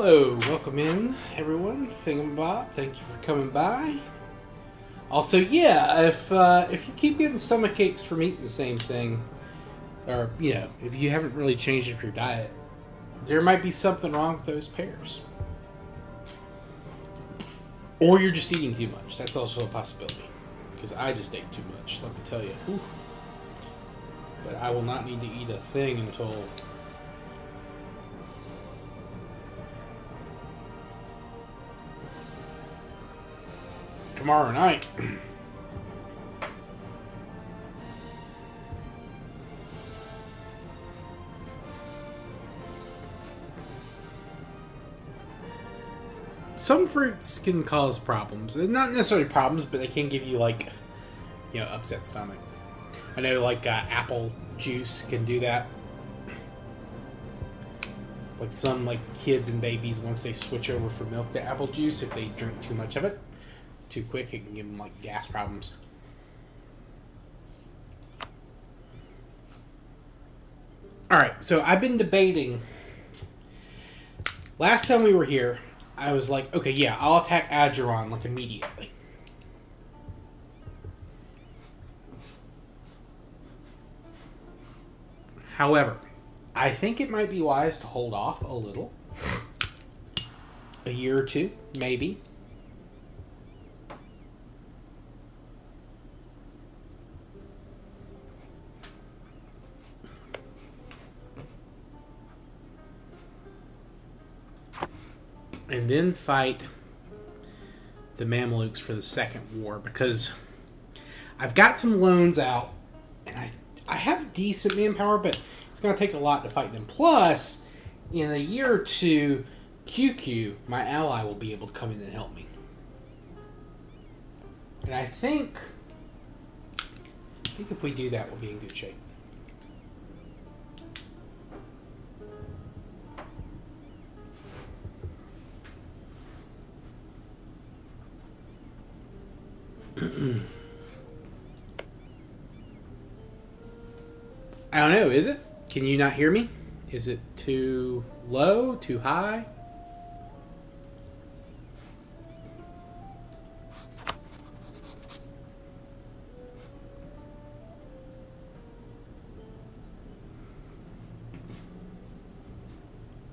Hello, welcome in, everyone. Thingamabob, thank you for coming by. Also, yeah, if you keep getting stomach aches from eating the same thing, or if you haven't really changed up your diet, there might be something wrong with those pears, or you're just eating too much. That's also a possibility, because I just ate too much. Let me tell you. Whew. But I will not need to eat a thing until tomorrow night. Some fruits can cause problems. Not necessarily problems, but they can give you, upset stomach. I know, apple juice can do that. Like some, kids and babies, once they switch over from milk to apple juice, if they drink too much of it too quick, it can give them, gas problems. Alright, so I've been debating. Last time we were here, I was like, okay, yeah, I'll attack Ageron, immediately. However, I think it might be wise to hold off a little. A year or two, maybe. And then fight the Mamelukes for the second war, because I've got some loans out, and I have decent manpower, but it's going to take a lot to fight them. Plus, in a year or two, QQ, my ally, will be able to come in and help me. And I think if we do that, we'll be in good shape. I don't know, is it? Can you not hear me? Is it too low, too high?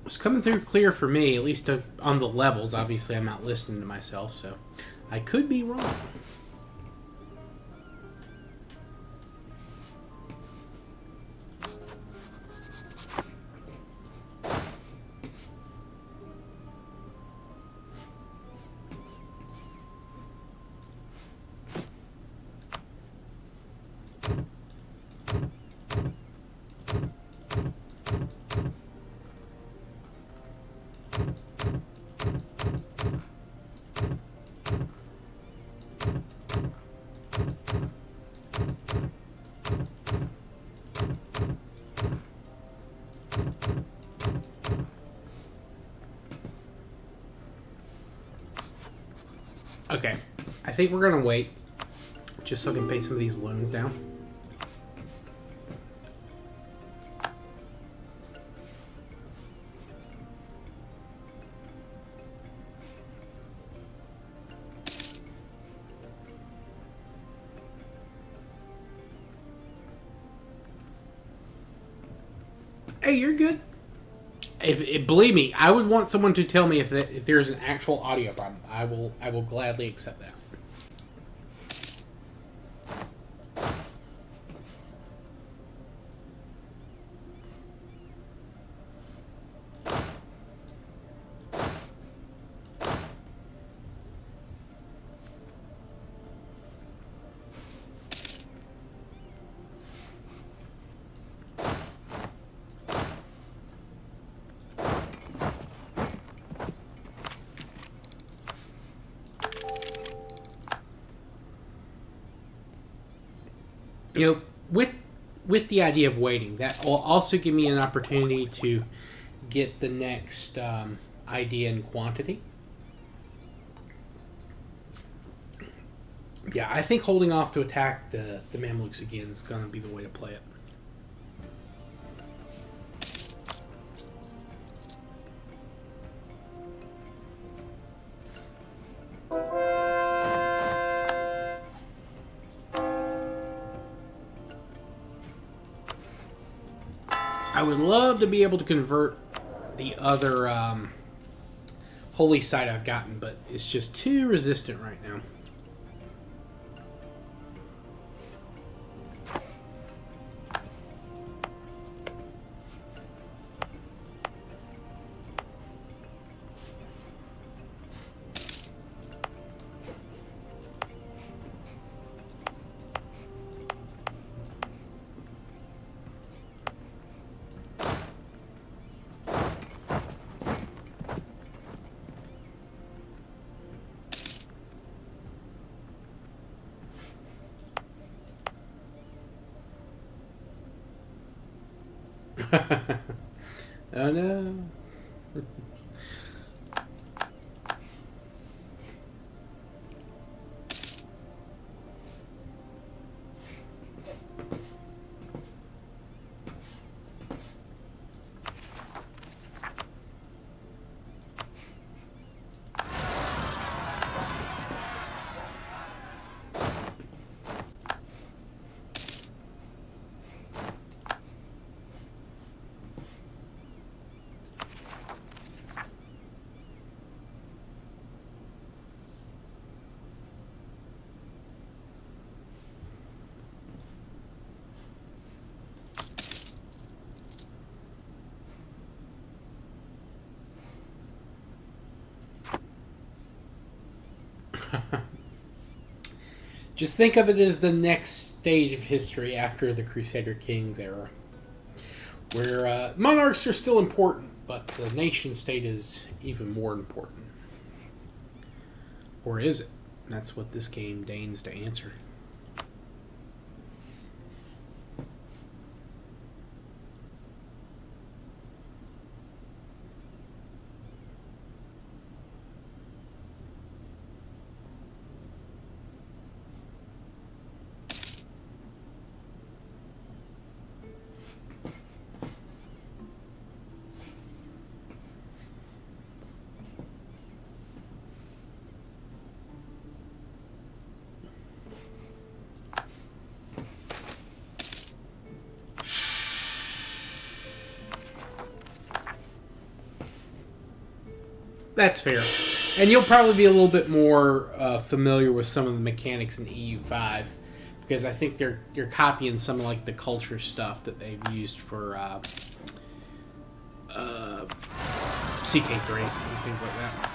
It's coming through clear for me, at least on the levels. Obviously, I'm not listening to myself, so I could be wrong. Okay, I think we're going to wait just so I can pay some of these loans down. Hey, you're good. Believe me, I would want someone to tell me if there's an actual audio problem. I will gladly accept that. With the idea of waiting, that will also give me an opportunity to get the next idea in quantity. Yeah, I think holding off to attack the Mamelukes again is going to be the way to play it. I would love to be able to convert the other holy site I've gotten, but it's just too resistant right now. Oh no. Just think of it as the next stage of history after the Crusader Kings era, where monarchs are still important, but the nation state is even more important. Or is it? That's what this game deigns to answer. That's fair. And you'll probably be a little bit more familiar with some of the mechanics in EU5, because I think you're copying some of like the culture stuff that they've used for CK3 and things like that.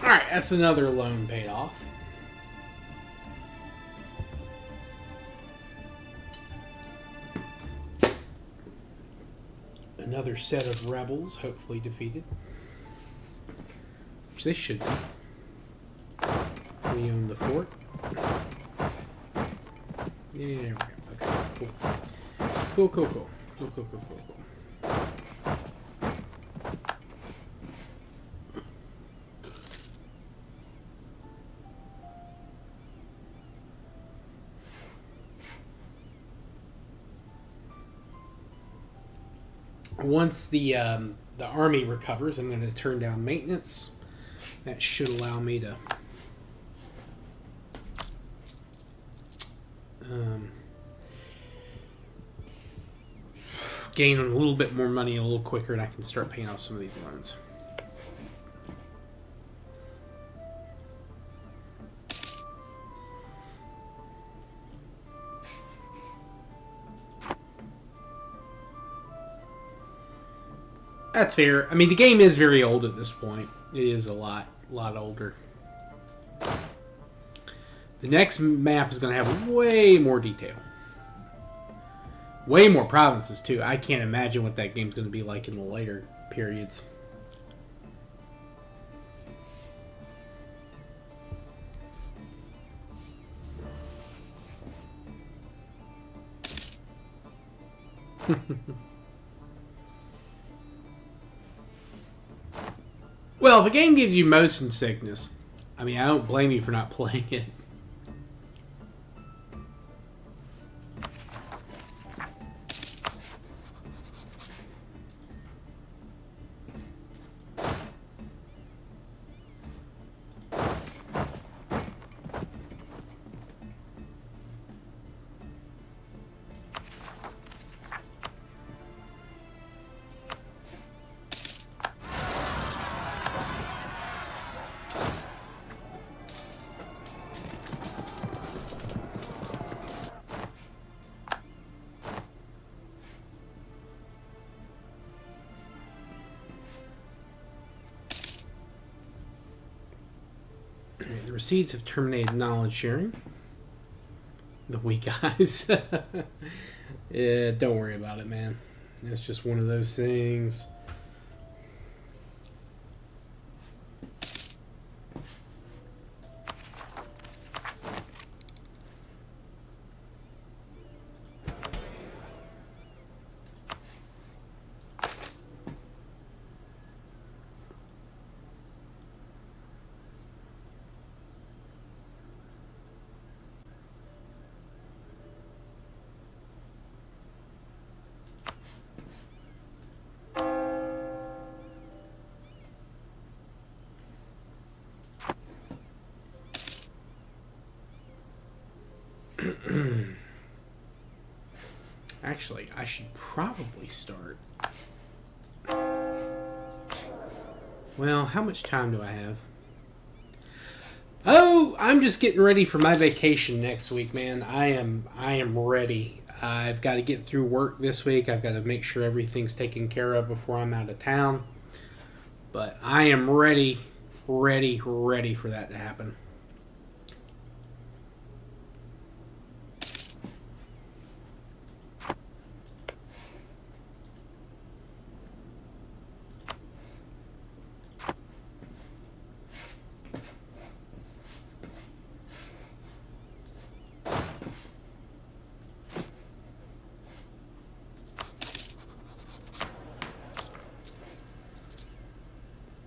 Alright, that's another loan paid off. Another set of rebels, hopefully defeated. Which they should be. We own the fort. Yeah, there we go. Okay, cool. Cool. Once the army recovers, I'm going to turn down maintenance. That should allow me to gain a little bit more money a little quicker, and I can start paying off some of these loans. That's fair. I mean, the game is very old at this point. It is a lot older. The next map is going to have way more detail. Way more provinces, too. I can't imagine what that game's going to be like in the later periods. Well, if a game gives you motion sickness, I mean, I don't blame you for not playing it. The receipts have terminated knowledge sharing. The weak eyes. Yeah, don't worry about it, man. It's just one of those things. Actually, I should probably start. Well, how much time do I have? Oh, I'm just getting ready for my vacation next week, man. I am ready. I've got to get through work this week. I've got to make sure everything's taken care of before I'm out of town. But I am ready for that to happen.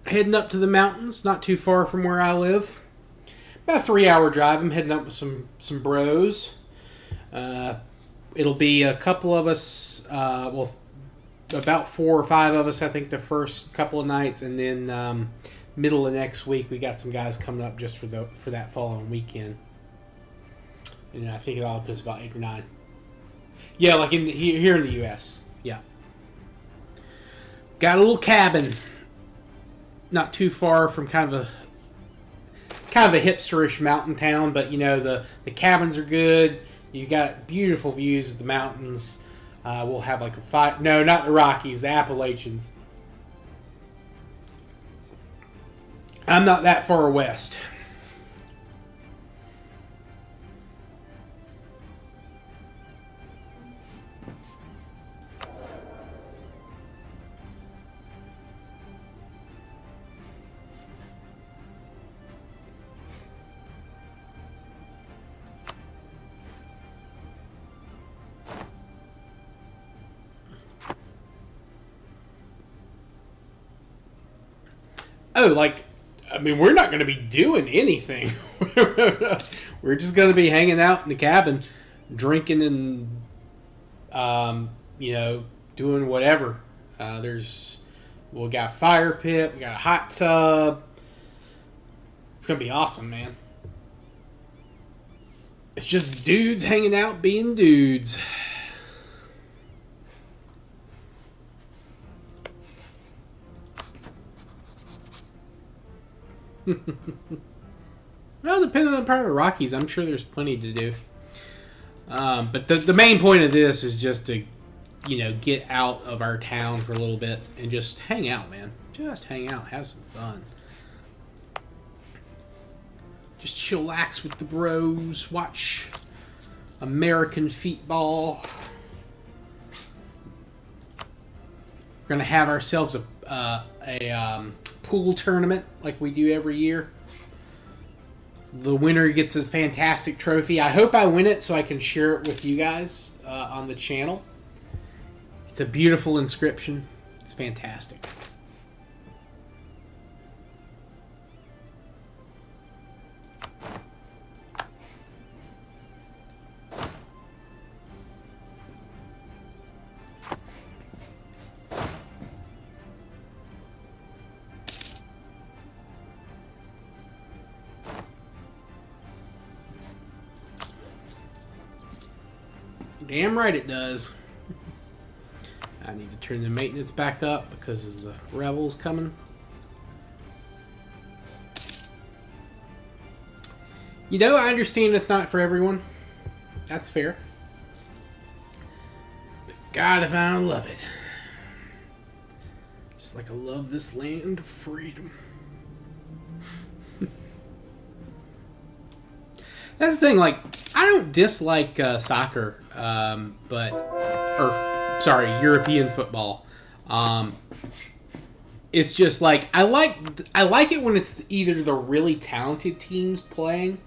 Heading up to the mountains, not too far from where I live. About a 3-hour drive. I'm heading up with some bros. It'll be a couple of us, about 4 or 5 of us, I think, the first couple of nights, and then middle of next week, we got some guys coming up just for that following weekend. And I think it all puts about 8 or 9. Yeah, like here in the U.S. Yeah. Got a little cabin. Not too far from kind of a hipsterish mountain town, but you know the cabins are good. You got beautiful views of the mountains. We'll have like no, not the Rockies, the Appalachians. I'm not that far west. Oh, like, I mean, we're not going to be doing anything. We're just going to be hanging out in the cabin, drinking and, doing whatever. We got a fire pit, we got a hot tub. It's going to be awesome, man. It's just dudes hanging out being dudes. Well, depending on the part of the Rockies, I'm sure there's plenty to do. But the main point of this is just to, get out of our town for a little bit and just hang out, man. Just hang out, have some fun. Just chillax with the bros, watch American football. We're gonna have ourselves a pool tournament like we do every year. The winner gets a fantastic trophy. I hope I win it so I can share it with you guys on the channel. It's a beautiful inscription. It's fantastic. Damn right it does. I need to turn the maintenance back up because of the rebels coming. You know, I understand it's not for everyone. That's fair. But God, if I don't love it. Just like I love this land of freedom. That's the thing, like, I don't dislike soccer, European football. It's just like I like it when it's either the really talented teams playing,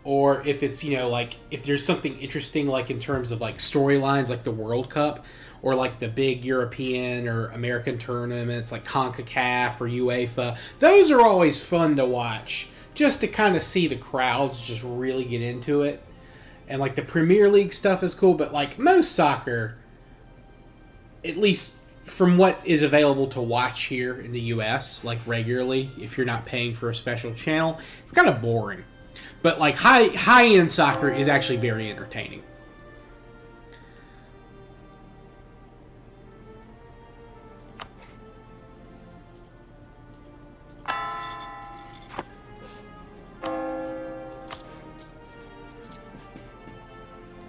or if it's, you know, like if there's something interesting, like in terms of like storylines, like the World Cup, or like the big European or American tournaments, like CONCACAF or UEFA. Those are always fun to watch, just to kind of see the crowds just really get into it. And like the Premier League stuff is cool, but like most soccer, at least from what is available to watch here in the US, like regularly, if you're not paying for a special channel, it's kind of boring. But like high-end soccer is actually very entertaining.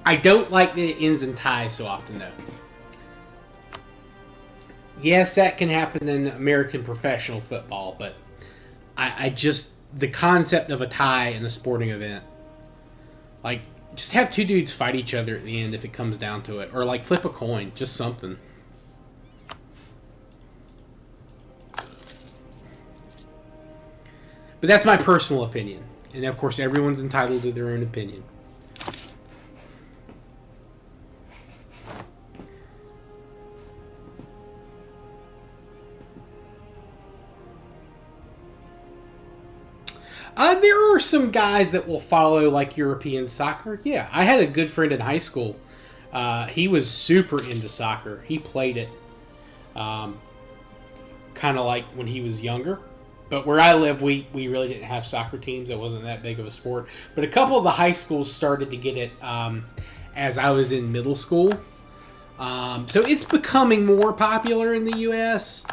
I don't like that it ends in ties so often, though. Yes, that can happen in American professional football, but I just... the concept of a tie in a sporting event. Like, just have two dudes fight each other at the end if it comes down to it. Or, like, flip a coin. Just something. But that's my personal opinion. And, of course, everyone's entitled to their own opinion. There are some guys that will follow, like, European soccer. Yeah, I had a good friend in high school. He was super into soccer. He played it kind of like when he was younger. But where I live, we really didn't have soccer teams. It wasn't that big of a sport. But a couple of the high schools started to get it as I was in middle school. So it's becoming more popular in the U.S.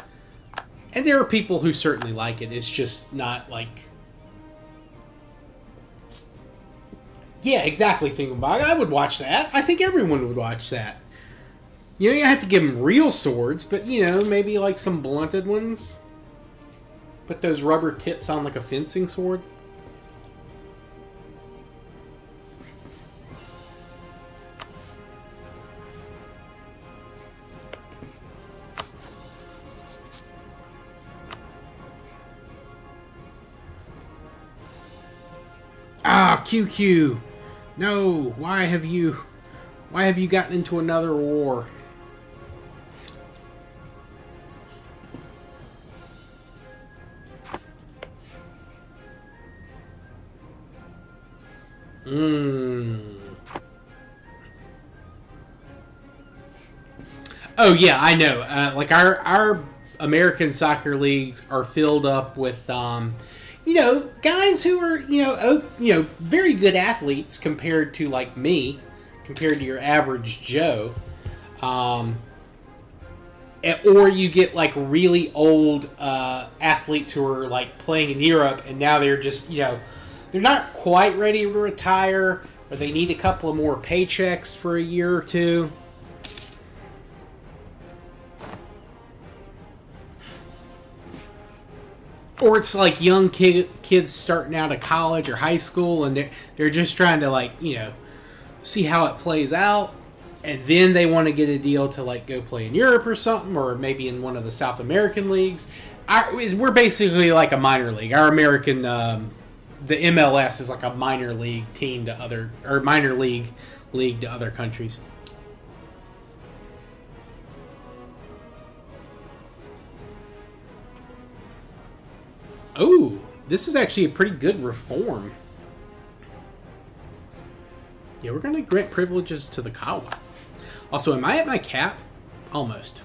And there are people who certainly like it. It's just not like... Yeah, exactly, Thingamabog. I would watch that. I think everyone would watch that. You know, you have to give them real swords, but, you know, maybe like some blunted ones. Put those rubber tips on like a fencing sword. Ah, QQ. No, why have you gotten into another war? Oh yeah, I know. Like our American soccer leagues are filled up with you know, guys who are, very good athletes compared to, like, me, compared to your average Joe. Or you get, like, really old athletes who are, like, playing in Europe, and now they're just, they're not quite ready to retire, or they need a couple of more paychecks for a year or two. Or it's like young kids starting out of college or high school, and they're just trying to, like, see how it plays out, and then they want to get a deal to, like, go play in Europe or something, or maybe in one of the South American leagues. We're basically like a minor league. Our American, the MLS is like a minor league team to minor league to other countries. Oh, this is actually a pretty good reform. Yeah, we're going to grant privileges to the Kawa. Also, am I at my cap? Almost.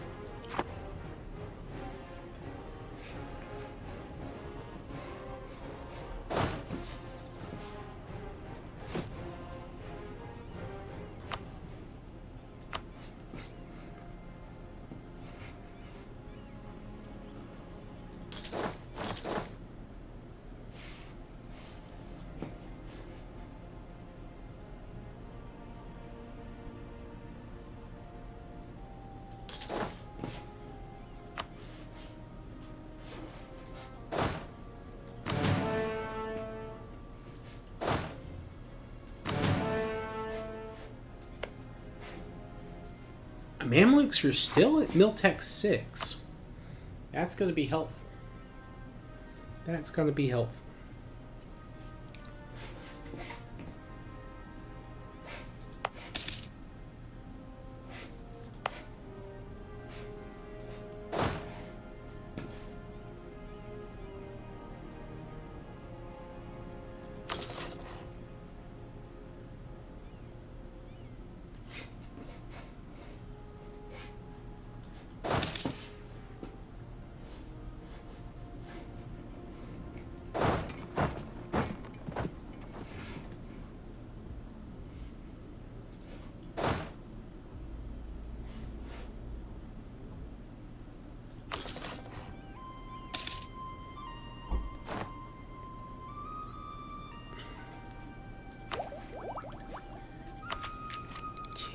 Mamelukes are still at Miltech 6. That's going to be helpful. That's going to be helpful.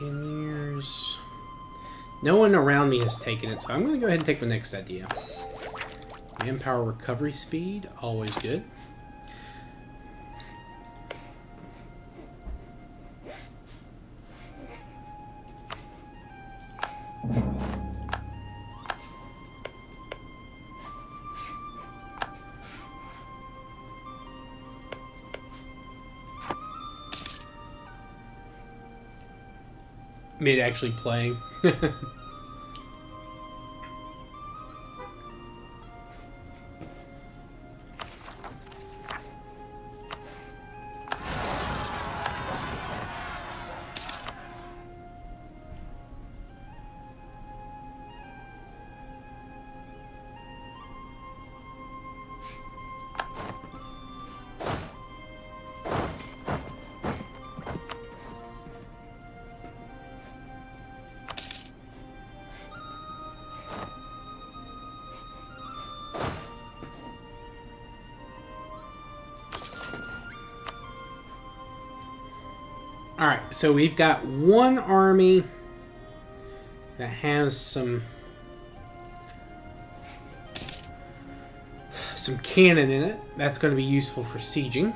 Years. No one around me has taken it, so I'm going to go ahead and take my next idea. Manpower recovery speed, always good. Mid actually playing. Alright, so we've got one army that has some cannon in it. That's going to be useful for sieging.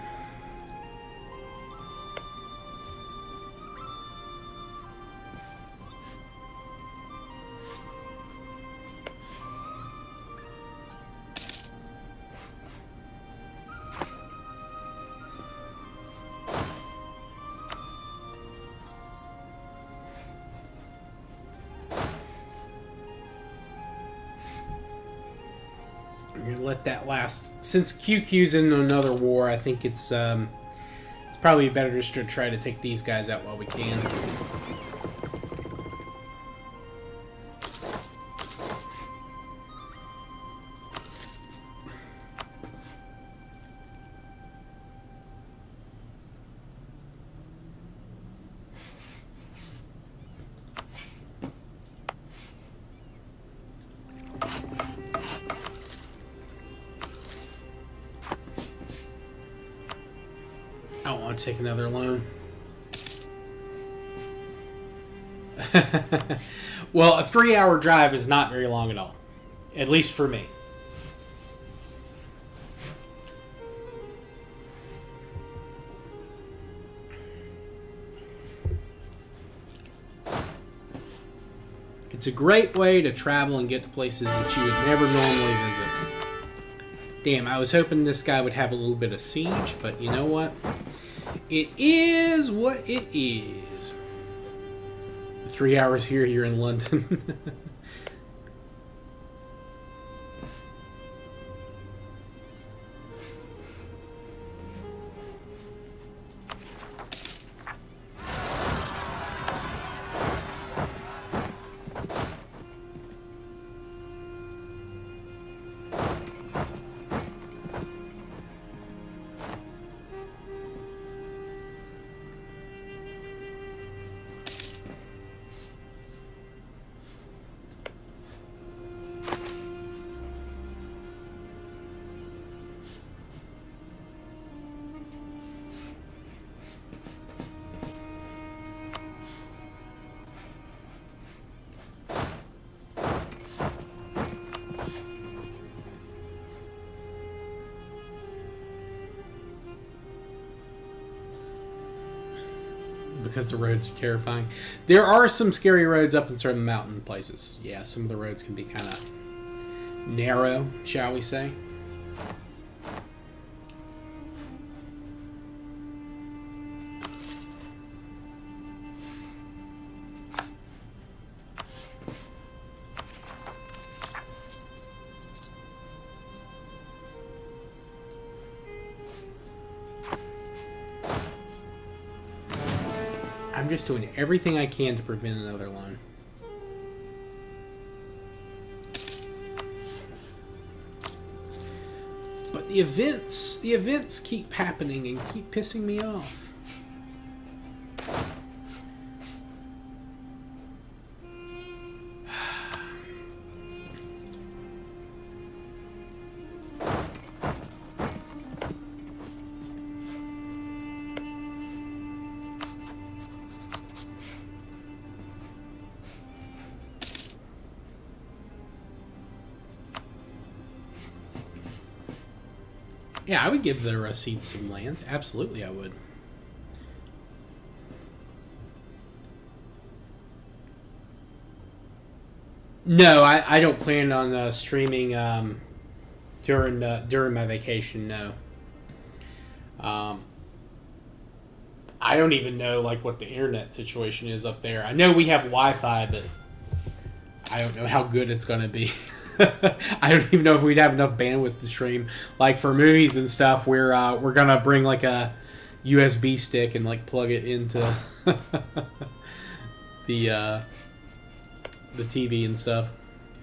Let that last. Since QQ's in another war, I think it's probably better just to try to take these guys out while we can. I don't want to take another loan. Well, a 3-hour drive is not very long at all. At least for me. It's a great way to travel and get to places that you would never normally visit. Damn, I was hoping this guy would have a little bit of siege, but you know what? It is what it is. 3 hours here in London. because the roads are terrifying. There are some scary roads up in certain mountain places. Yeah, some of the roads can be kind of narrow, shall we say. I'm just doing everything I can to prevent another loan. But the events keep happening and keep pissing me off. Yeah, I would give the Rasids some land. Absolutely, I would. No, I don't plan on streaming during my vacation. No. I don't even know like what the internet situation is up there. I know we have Wi-Fi, but I don't know how good it's going to be. I don't even know if we'd have enough bandwidth to stream. Like for movies and stuff, we're gonna bring like a USB stick and like plug it into the TV and stuff,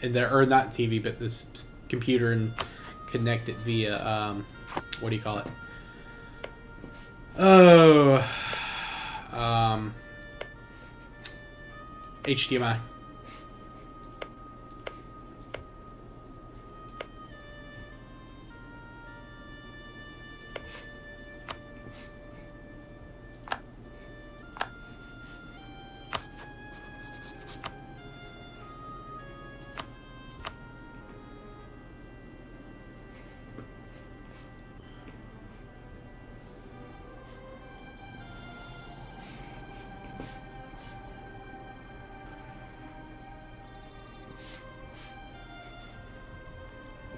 and or not TV, but this computer, and connect it via what do you call it? Oh, HDMI.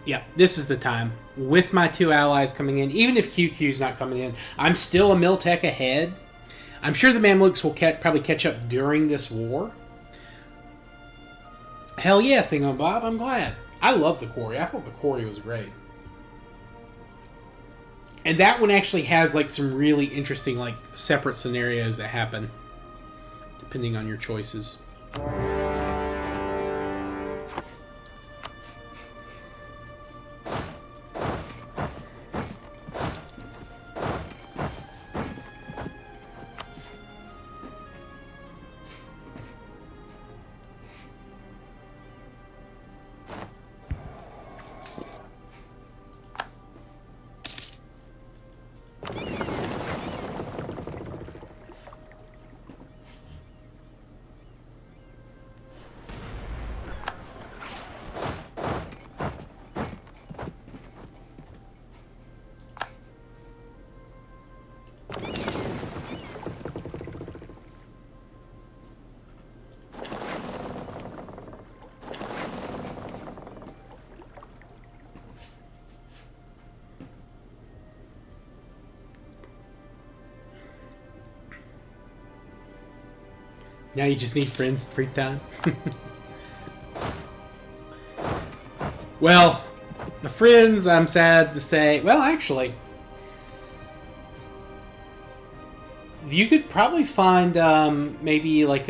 Yeah, this is the time. With my 2 allies coming in, even if QQ's not coming in, I'm still a Miltech ahead. I'm sure the Mamelukes will probably catch up during this war. Hell yeah, Thingamabob, I'm glad. I love the quarry. I thought the quarry was great. And that one actually has like some really interesting like separate scenarios that happen depending on your choices. Now you just need friends, free time. Well, the friends, I'm sad to say. Well, actually, you could probably find maybe like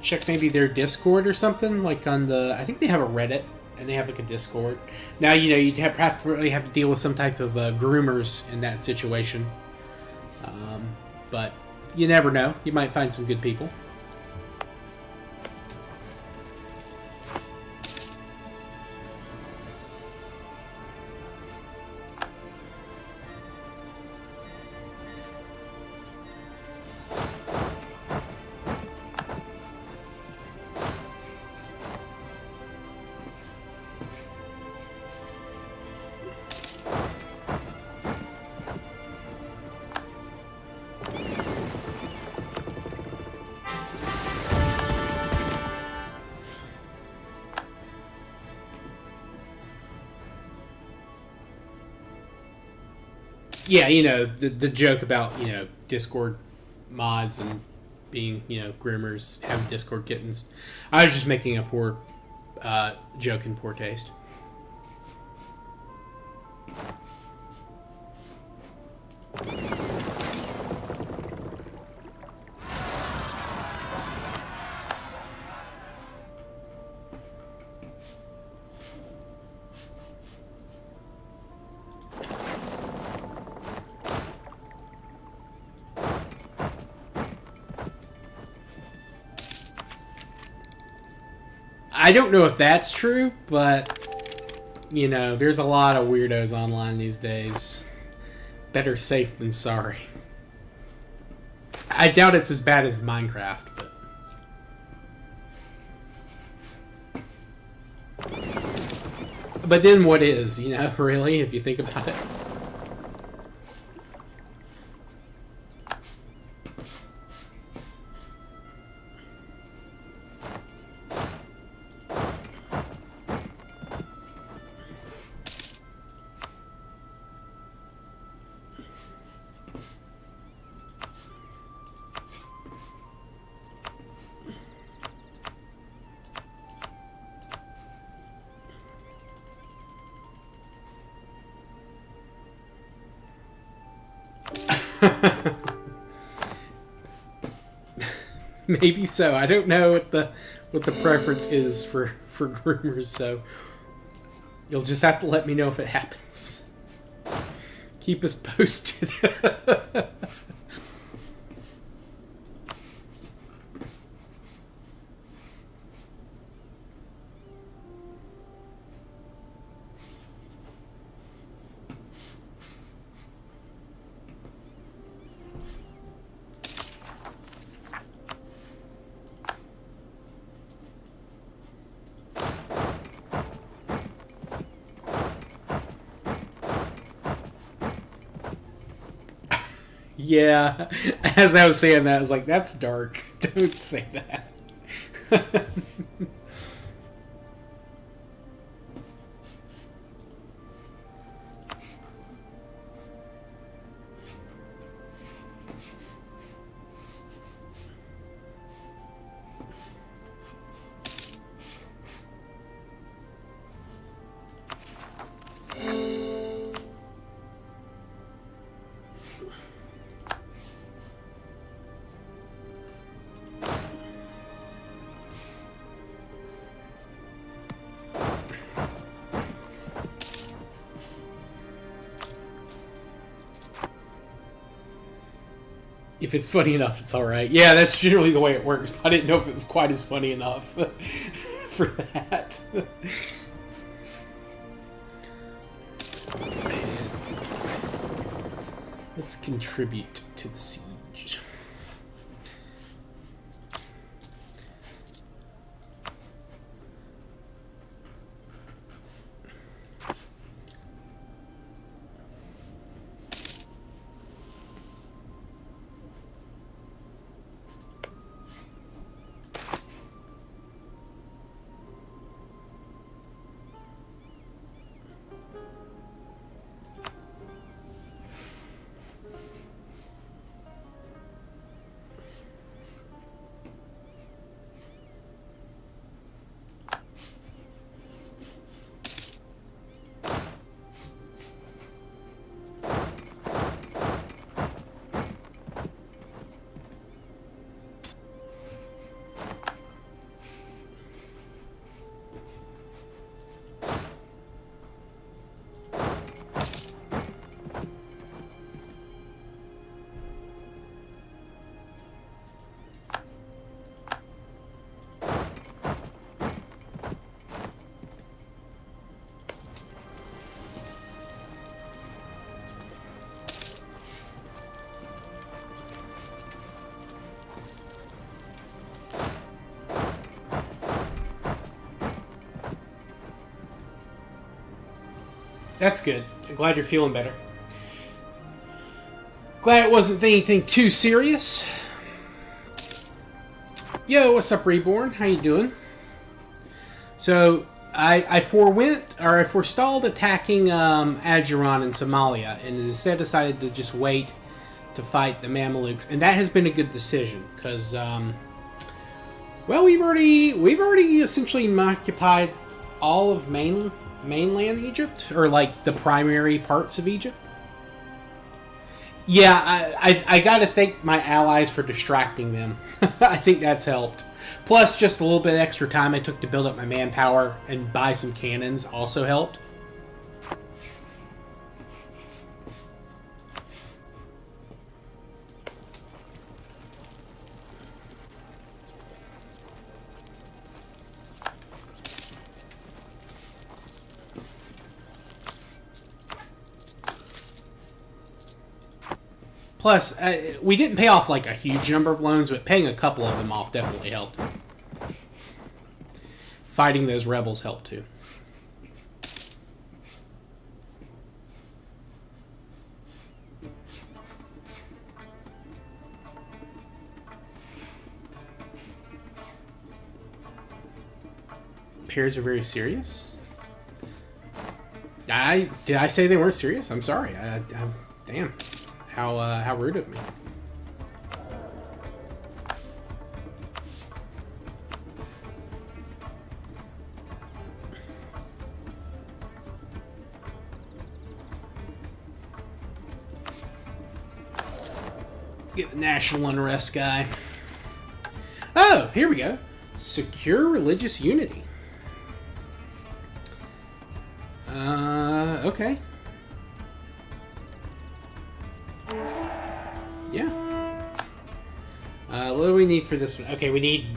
check maybe their Discord or something. Like on the, I think they have a Reddit and they have like a Discord. Now you'd have to really have to deal with some type of groomers in that situation. But you never know. You might find some good people. Yeah, the joke about Discord mods and being groomers having Discord kittens. I was just making a poor joke in poor taste. I don't know if that's true, but there's a lot of weirdos online these days. Better safe than sorry. I doubt it's as bad as Minecraft, but then what is, really, if you think about it? Maybe so. I don't know what the preference is for groomers, so you'll just have to let me know if it happens. Keep us posted. Yeah, as I was saying that, I was like, that's dark. Don't say that. If it's funny enough, it's alright. Yeah, that's generally the way it works, but I didn't know if it was quite as funny enough for that. Let's contribute to the siege. That's good. I'm glad you're feeling better. Glad it wasn't anything too serious. Yo, what's up, Reborn? How you doing? So, I forewent, or I forestalled attacking Ajuran in Somalia, and instead decided to just wait to fight the Mamelukes, and that has been a good decision because, well, we've already essentially occupied all of mainland Egypt, or like the primary parts of Egypt. Yeah, I got to thank my allies for distracting them. I think that's helped. Plus, just a little bit extra time I took to build up my manpower and buy some cannons also helped. Plus, we didn't pay off like a huge number of loans, but paying a couple of them off definitely helped. Fighting those rebels helped too. Pears are very serious? Did I say they weren't serious? I'm sorry. Damn. How rude of me. Get the national unrest guy. Oh, here we go. Secure religious unity. Okay. Yeah. What do we need for this one? Okay, we need...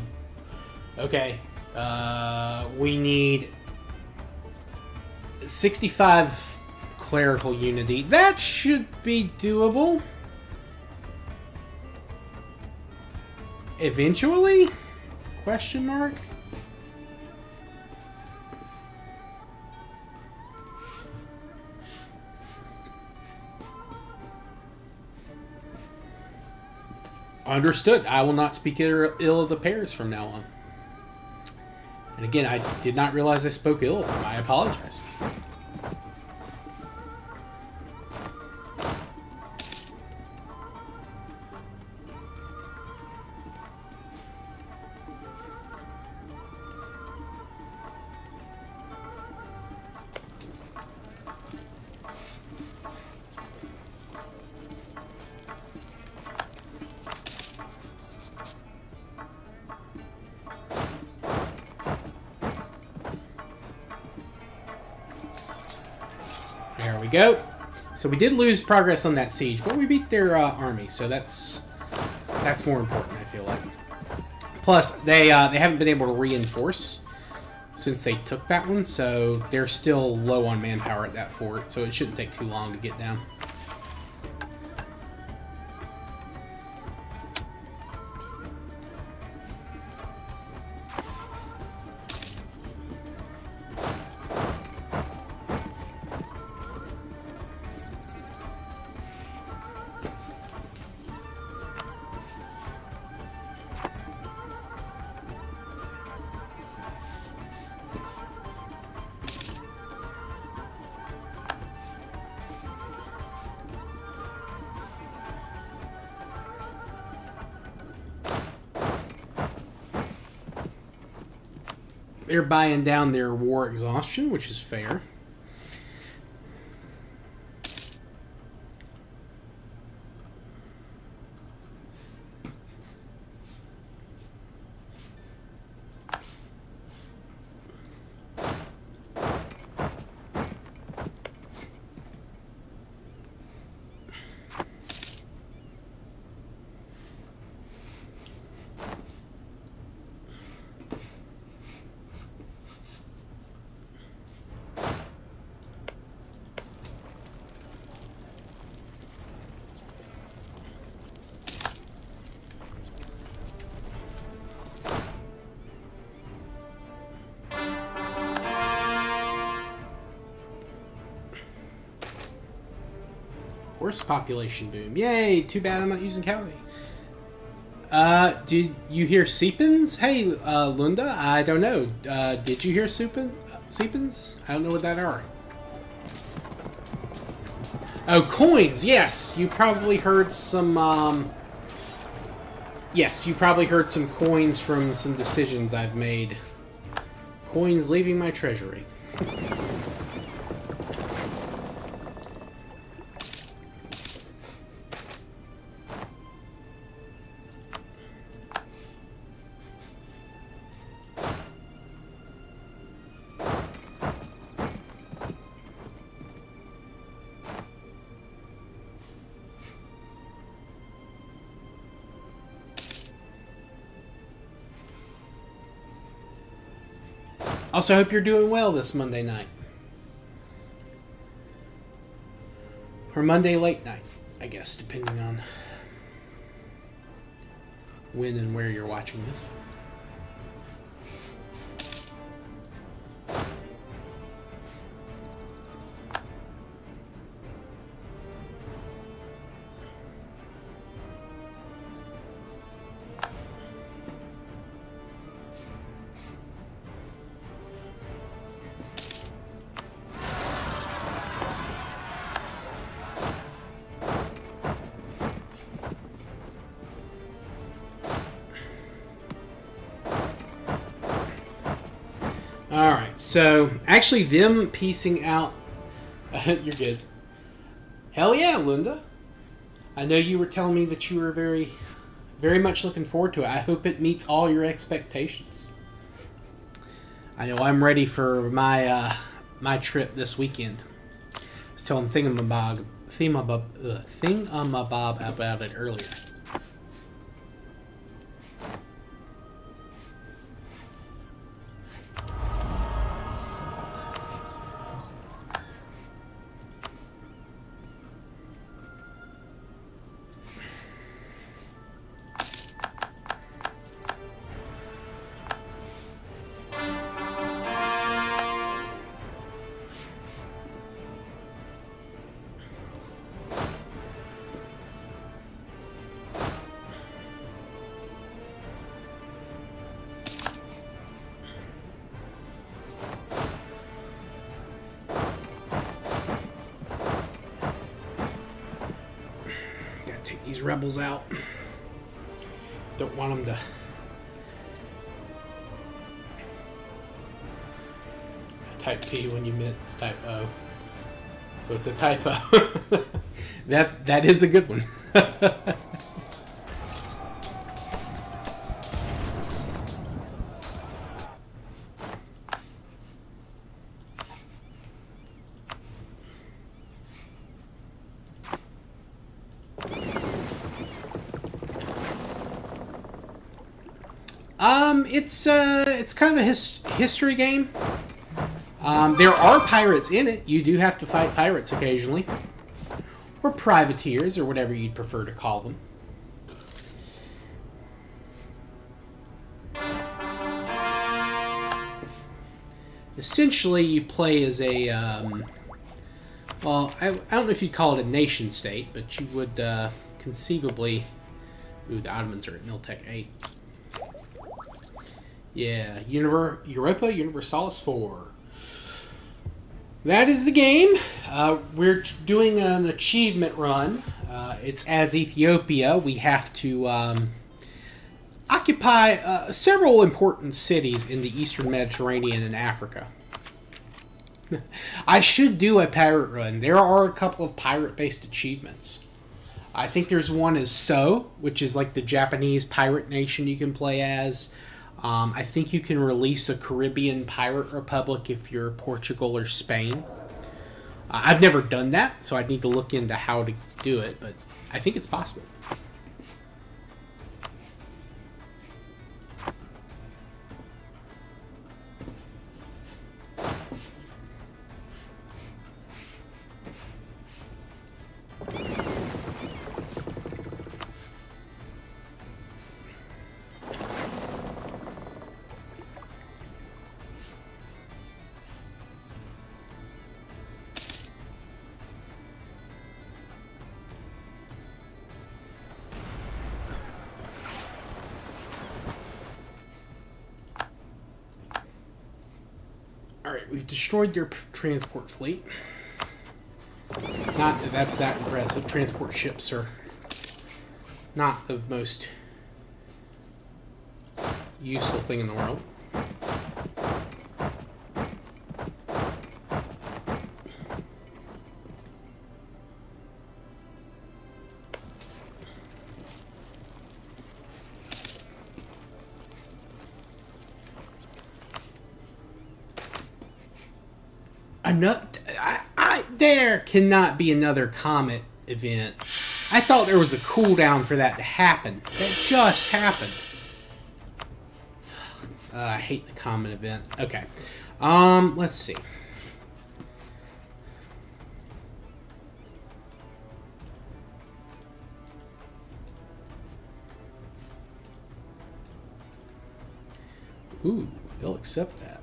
Okay. We need 65 clerical unity. That should be doable. Eventually? Question mark? Understood. I will not speak ill of the pears from now on. And again, I did not realize I spoke ill of them. I apologize. There we go. So we did lose progress on that siege, but we beat their army, so that's more important, I feel like. Plus, they haven't been able to reinforce since they took that one, so they're still low on manpower at that fort, so it shouldn't take too long to get down. They're buying down their war exhaustion, which is fair. Horse population boom. Yay! Too bad I'm not using cavalry. Did you hear Seepins? Hey, Lunda, I don't know. Did you hear Seepins? Seepins? I don't know what that are. Oh, coins! Yes! You've probably heard some, Yes, you probably heard some coins from some decisions I've made. Coins leaving my treasury. Also, hope you're doing well this Monday night. Or Monday late night, I guess, depending on when and where you're watching this. Alright, so actually them piecing out... You're good. Hell yeah, Linda. I know you were telling me that you were very, very much looking forward to it. I hope it meets all your expectations. I know I'm ready for my my trip this weekend. I was telling Thingamabob about it earlier. These rebels out. Don't want them to... I typed T when you meant type O. So it's a typo. That is a good one. It's kind of a history game. There are pirates in it. You do have to fight pirates occasionally. Or privateers, or whatever you'd prefer to call them. Essentially, you play as a... well, I don't know if you'd call it a nation state, but you would conceivably... Ooh, the Ottomans are at Miltech 8. Yeah, Europa Universalis 4. That is the game. We're doing an achievement run. It's as Ethiopia. We have to occupy several important cities in the Eastern Mediterranean and Africa. I should do a pirate run. There are a couple of pirate-based achievements. I think there's one as So, which is like the Japanese pirate nation you can play as. I think you can release a Caribbean pirate republic if you're Portugal or Spain. I've never done that, so I'd need to look into how to do it, but I think it's possible. Alright, we've destroyed their transport fleet. Not that that's that impressive. Transport ships are not the most useful thing in the world. There cannot be another comet event. I thought there was a cooldown for that to happen. That just happened. I hate the comet event. Okay. Let's see. Ooh, they'll accept that.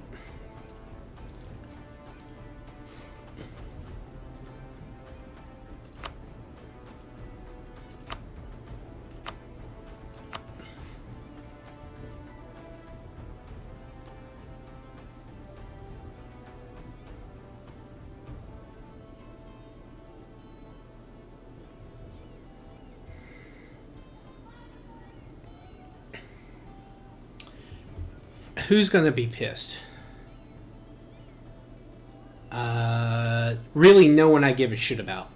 Who's going to be pissed? Really no one I give a shit about.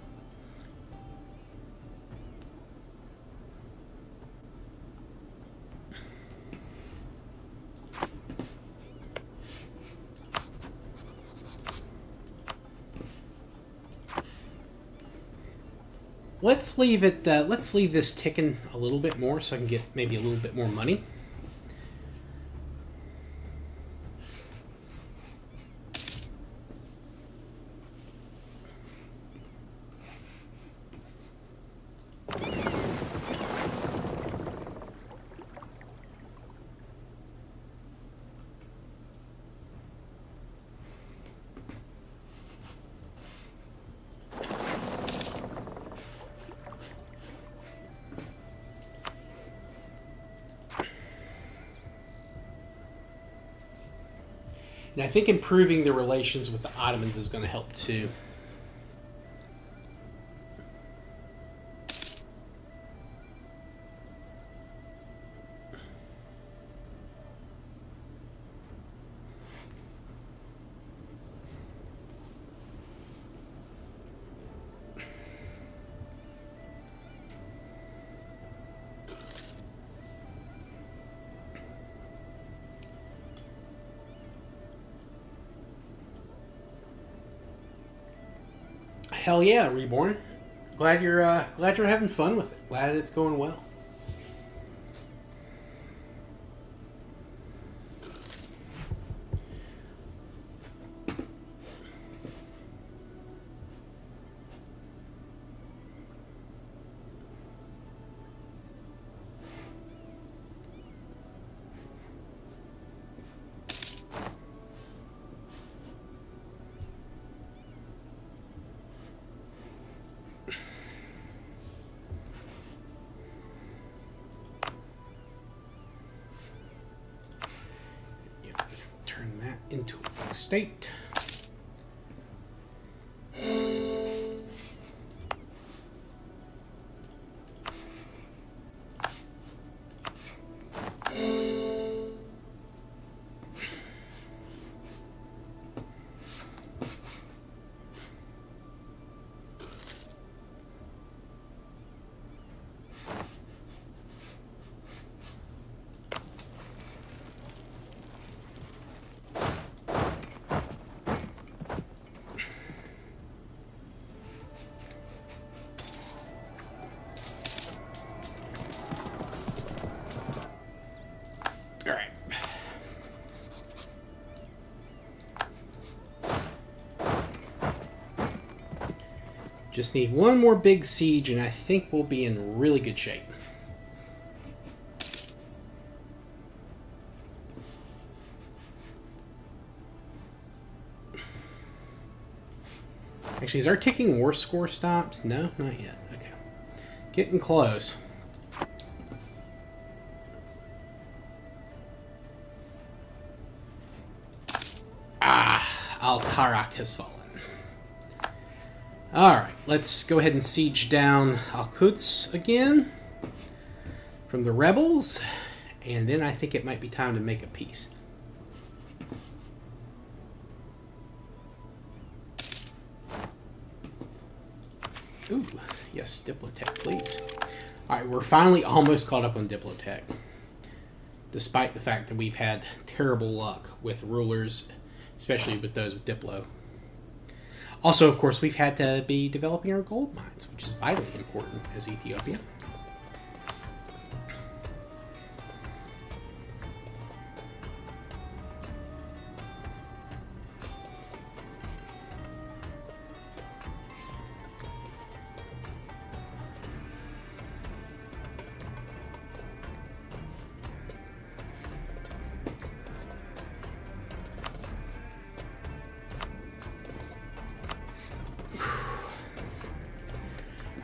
Let's leave it. Let's leave this ticking a little bit more, so I can get maybe a little bit more money. And I think improving the relations with the Ottomans is going to help too. Hell yeah, Reborn. Glad you're having fun with it. Glad it's going well. Turn that into a state. Alright. Just need one more big siege and I think we'll be in really good shape. Actually, is our kicking war score stopped? No, not yet. Okay. Getting close. Al-Karak has fallen. Alright, let's go ahead and siege down Al-Quds again from the rebels, and then I think it might be time to make a peace. Ooh, yes, Diplotech, please. Alright, we're finally almost caught up on Diplotech, despite the fact that we've had terrible luck with rulers, especially with those with Diplo. Also, of course, we've had to be developing our gold mines, which is vitally important as Ethiopia.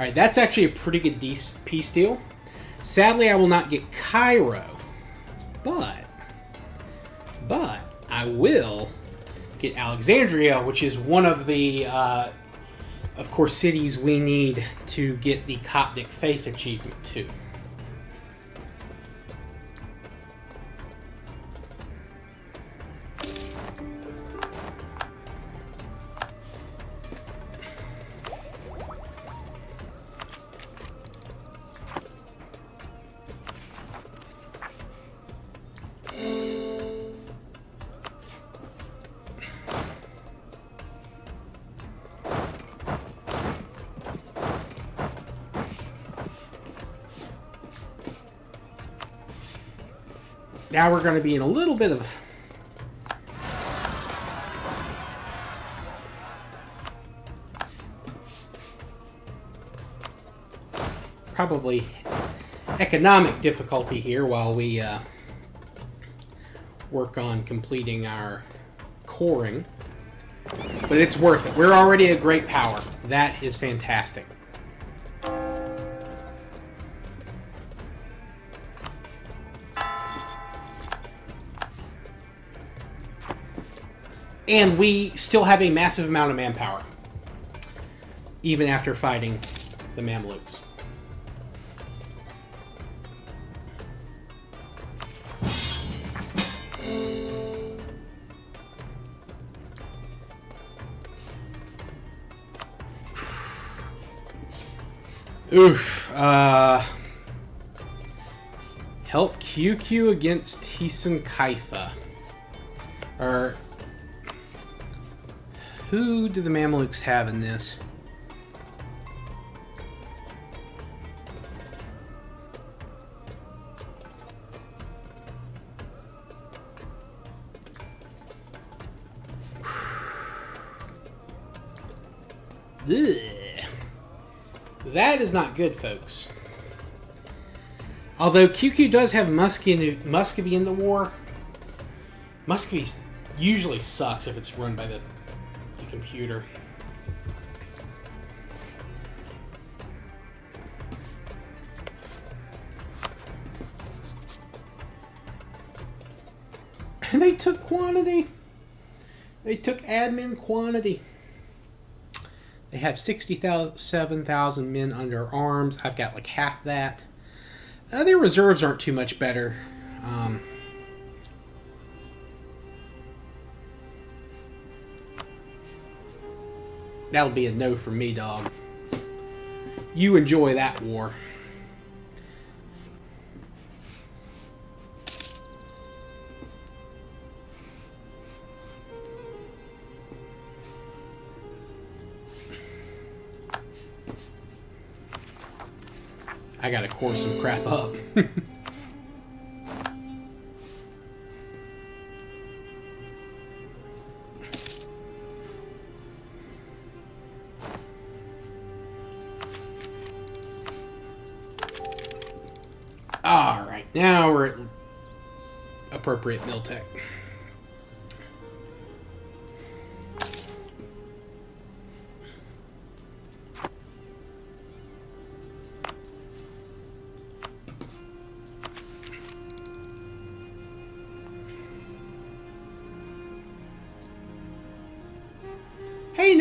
Alright, that's actually a pretty good peace deal. Sadly, I will not get Cairo, but I will get Alexandria, which is one of the, of course, cities we need to get the Coptic faith achievement to. Now we're going to be in a little bit of probably economic difficulty here while we work on completing our coring. But it's worth it. We're already a great power. That is fantastic. And we still have a massive amount of manpower, even after fighting the Mamelukes. Oof. Help QQ against Hisan Kaifa. Or who do the Mamelukes have in this? Ugh. That is not good, folks. Although QQ does have Muscovy in the war, Muscovy usually sucks if it's run by the computer. And they took quantity. They took admin quantity. They have 67,000 men under arms. I've got like half that. Their reserves aren't too much better. That'll be a no for me, dog. You enjoy that war. I gotta core some crap up. Alright, now we're at appropriate mill tech.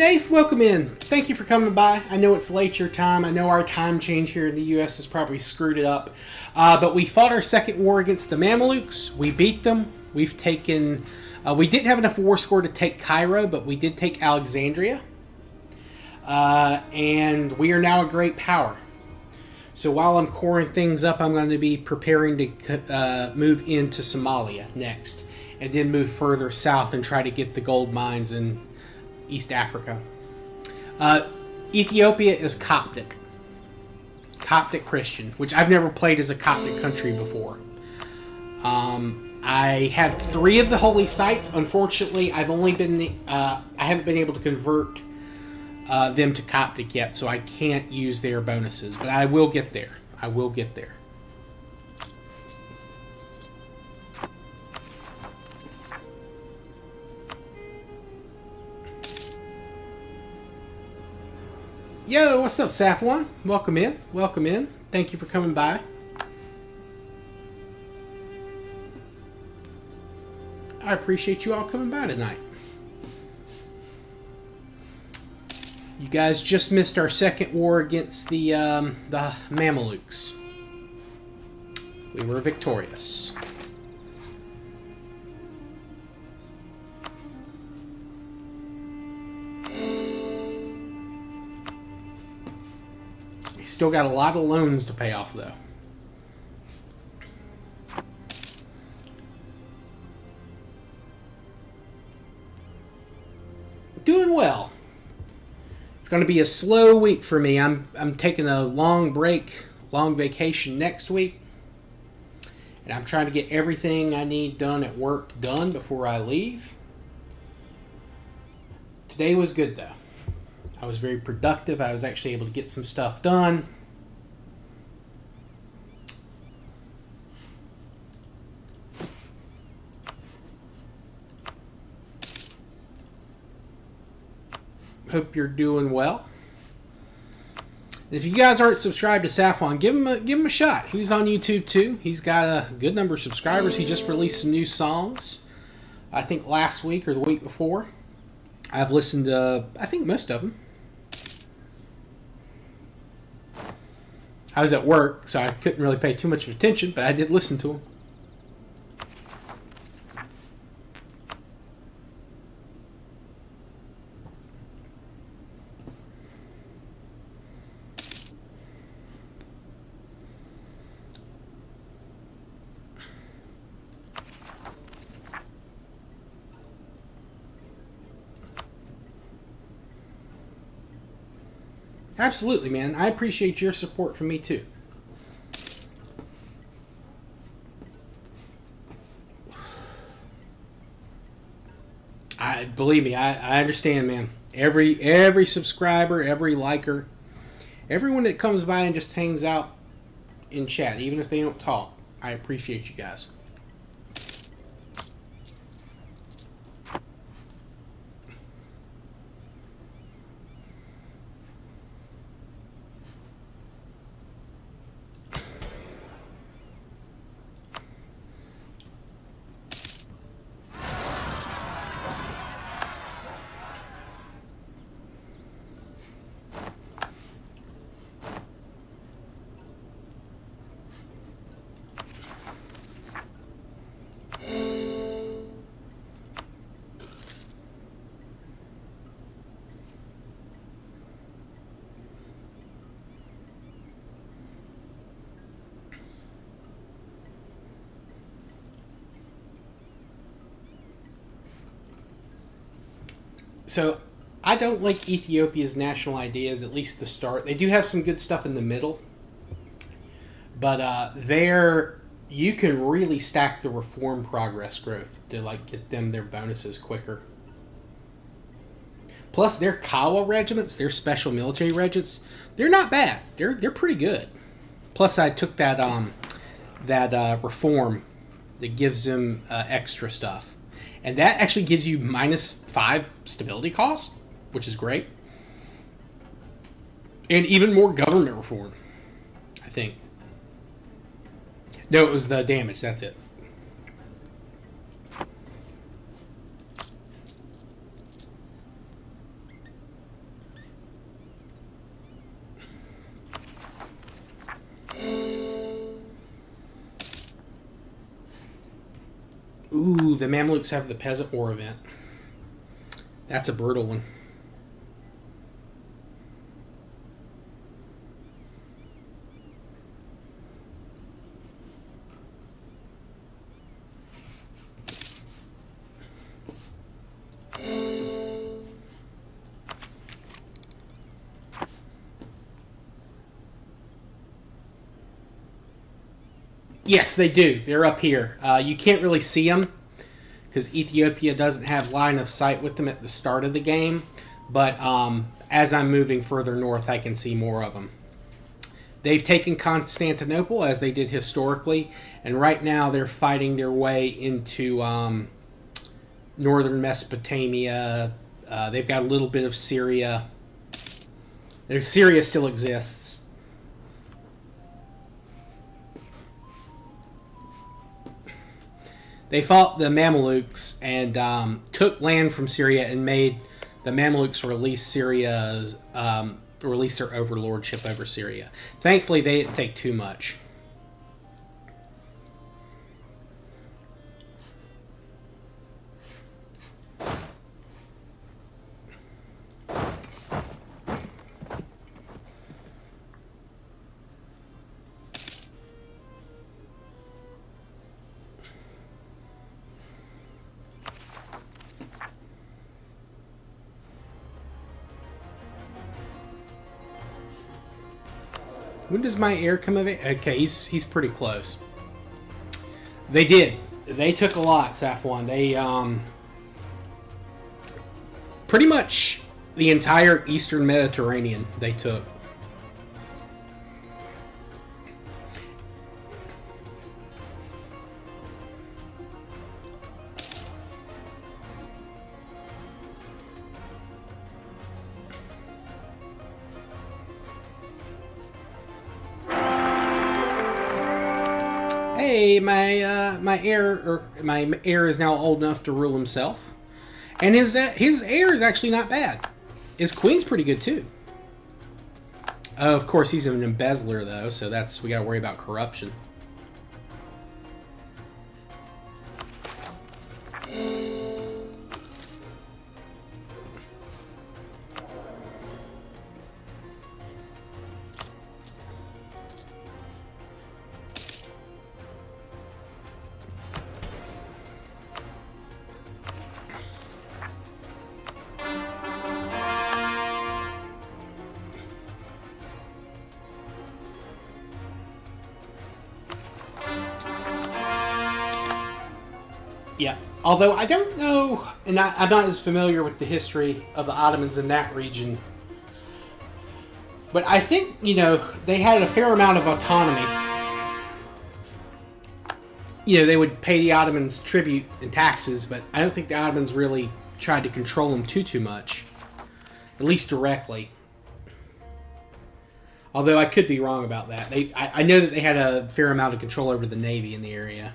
Dave. Welcome in. Thank you for coming by. I know it's late your time. I know our time change here in the U.S. has probably screwed it up. But we fought our second war against the Mamelukes. We beat them. We've taken... we didn't have enough war score to take Cairo, but we did take Alexandria. And we are now a great power. So while I'm coring things up, I'm going to be preparing to move into Somalia next. And then move further south and try to get the gold mines in East Africa. Ethiopia is Coptic Christian, which I've never played as a Coptic country before. I have 3 of the holy sites. Unfortunately, I haven't been able to convert them to Coptic yet, so I can't use their bonuses. But I will get there. Yo, what's up, Safwan? Welcome in. Thank you for coming by. I appreciate you all coming by tonight. You guys just missed our second war against the Mamelukes. We were victorious. Still got a lot of loans to pay off, though. Doing well. It's going to be a slow week for me. I'm taking a long vacation next week. And I'm trying to get everything I need done at work done before I leave. Today was good, though. I was very productive. I was actually able to get some stuff done. Hope you're doing well. If you guys aren't subscribed to Safwan, give him a shot. He's on YouTube too. He's got a good number of subscribers. He just released some new songs, I think last week or the week before. I've listened to, I think, most of them. I was at work, so I couldn't really pay too much attention, but I did listen to them. Absolutely, man. I appreciate your support from me, too. Believe me, I understand, man. Every subscriber, every liker, everyone that comes by and just hangs out in chat, even if they don't talk, I appreciate you guys. So, I don't like Ethiopia's national ideas, at least the start. They do have some good stuff in the middle. But you can really stack the reform progress growth to get them their bonuses quicker. Plus, their Kawa regiments, their special military regiments, they're not bad. They're pretty good. Plus, I took that reform that gives them extra stuff. And that actually gives you -5 stability cost, which is great. And even more government reform, I think. No, it was the damage. That's it. Ooh, the Mamelukes have the Peasant War event. That's a brutal one. Yes, they do. They're up here. You can't really see them because Ethiopia doesn't have line of sight with them at the start of the game. But as I'm moving further north, I can see more of them. They've taken Constantinople as they did historically, and right now they're fighting their way into northern Mesopotamia. They've got a little bit of Syria. Syria still exists. They fought the Mamelukes and took land from Syria and made the Mamelukes release Syria's release their overlordship over Syria. Thankfully, they didn't take too much. When does my heir come of age? Okay, he's pretty close. They did. They took a lot, Safwan. They pretty much the entire Eastern Mediterranean they took. Hey, my heir is now old enough to rule himself, and his heir is actually not bad. His queen's pretty good too. Of course, he's an embezzler though, so we got to worry about corruption. Yeah, although I don't know, and I'm not as familiar with the history of the Ottomans in that region, but I think, they had a fair amount of autonomy. They would pay the Ottomans tribute and taxes, but I don't think the Ottomans really tried to control them too much, at least directly. Although I could be wrong about that. I know that they had a fair amount of control over the navy in the area.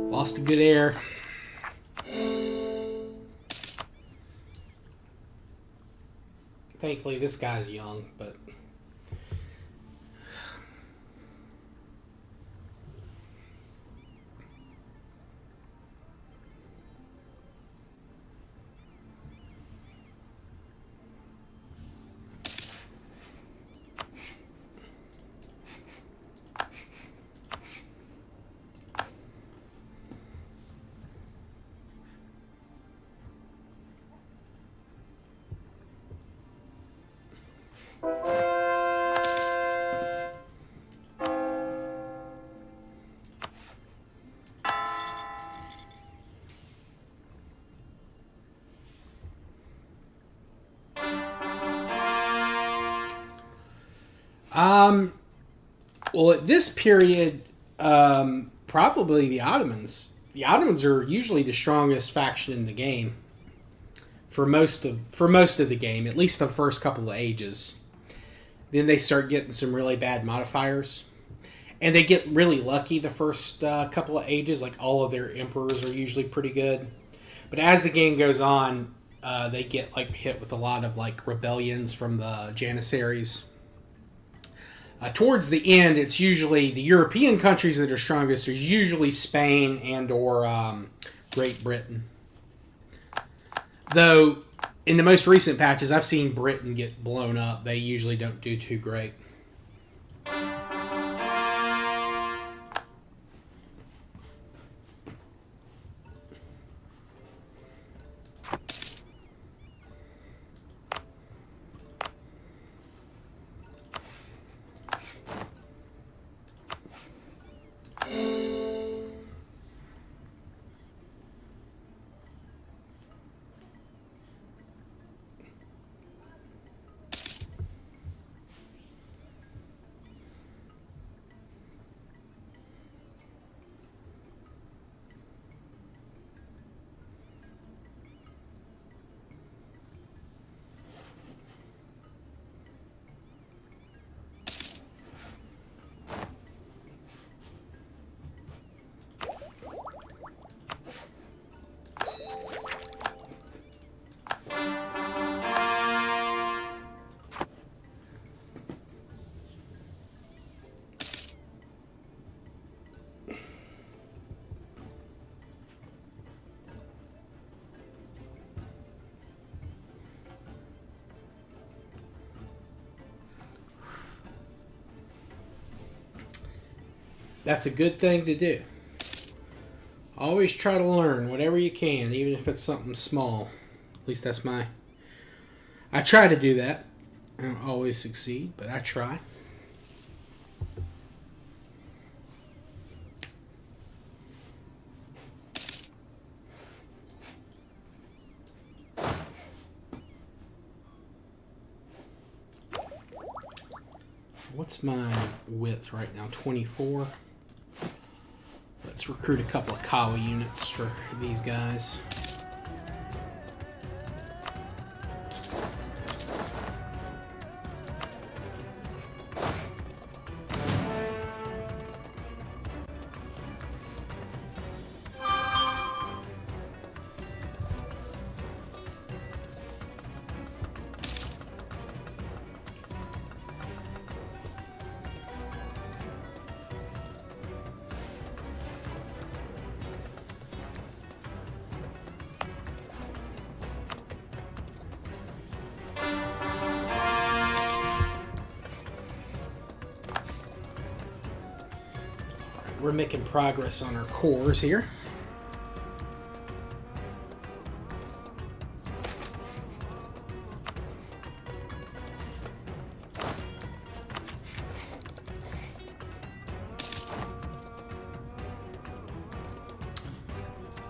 Lost a good heir. Thankfully, this guy's young, but... Well, at this period, probably the Ottomans. The Ottomans are usually the strongest faction in the game for most of the game, at least the first couple of ages. Then they start getting some really bad modifiers, and they get really lucky the first couple of ages. Like all of their emperors are usually pretty good, but as the game goes on, they get like hit with a lot of like rebellions from the Janissaries. Towards the end, it's usually the European countries that are strongest. Are usually Spain and or Great Britain. Though, in the most recent patches, I've seen Britain get blown up. They usually don't do too great. That's a good thing to do. Always try to learn whatever you can, even if it's something small. At least that's my... I try to do that. I don't always succeed, but I try. What's my width right now? 24. Let's recruit a couple of Kawa units for these guys. We're making progress on our cores here.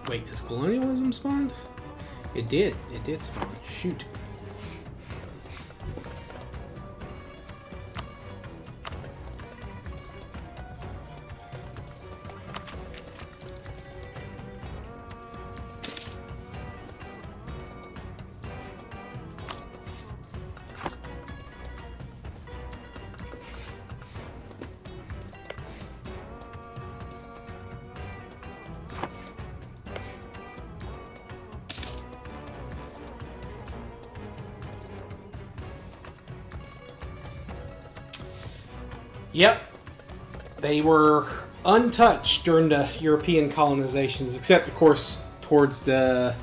Wait, has colonialism spawned? It did. It did spawn. Shoot. Yep. They were untouched during the European colonizations, except, of course, towards the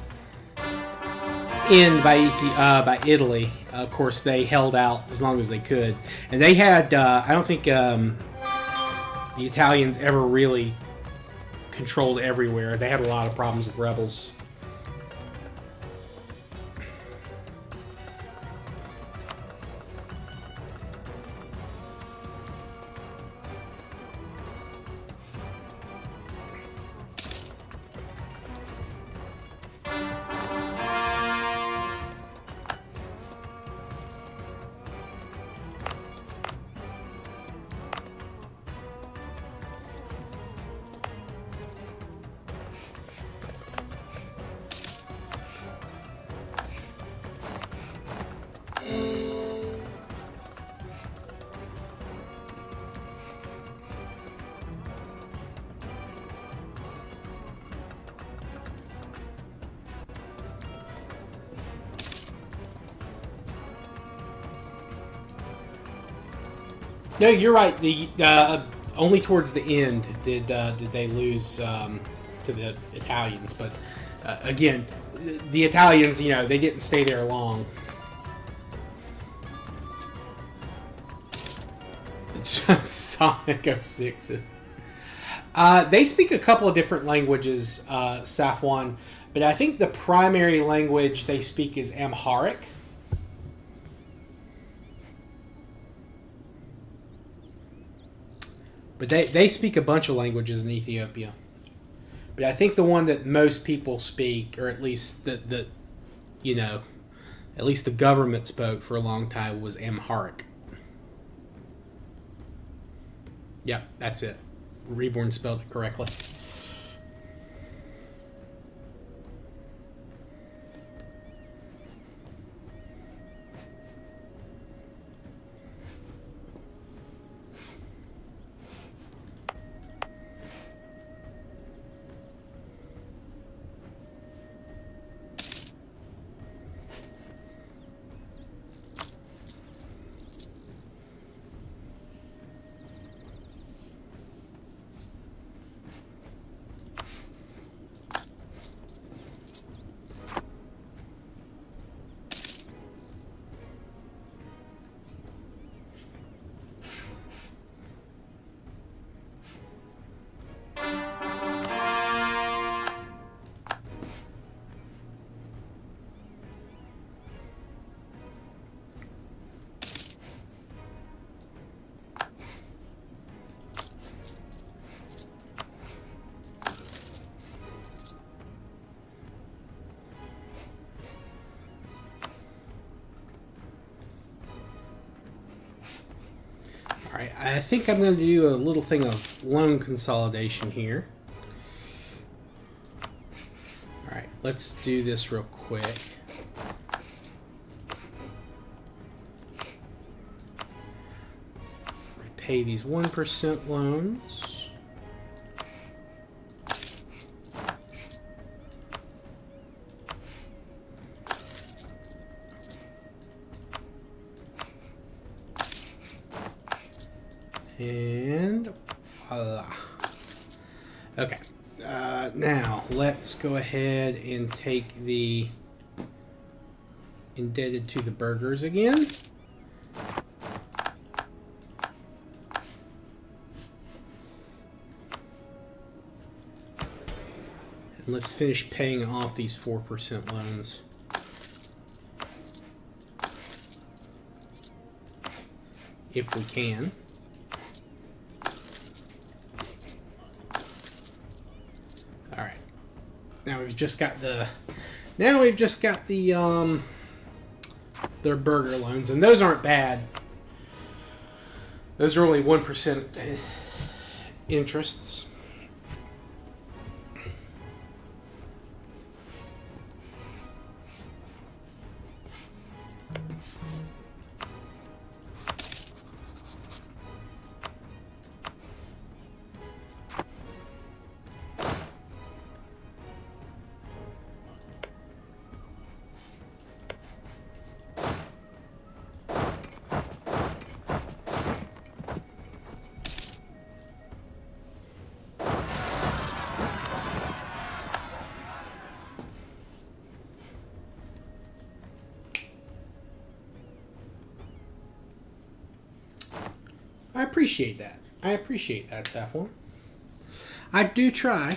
end by Italy. Of course, they held out as long as they could. And they had, I don't think the Italians ever really controlled everywhere. They had a lot of problems with rebels. No, you're right. The only towards the end did they lose to the Italians, but again, the Italians, they didn't stay there long. Sonic 06. They speak a couple of different languages, Safwan, but I think the primary language they speak is Amharic. But they speak a bunch of languages in Ethiopia. But I think the one that most people speak, or at least at least the government spoke for a long time, was Amharic. Yep, that's it. Reborn spelled it correctly. Alright, I think I'm going to do a little thing of loan consolidation here. Alright, let's do this real quick. Repay these 1% loans. And voila. Okay. Now let's go ahead and take the indebted to the burgers again. And let's finish paying off these 4% loans. If we can. Alright. Now we've just got the their burger loans, and those aren't bad. Those are only 1% interests. I appreciate that. I appreciate that, Saffron. I do try.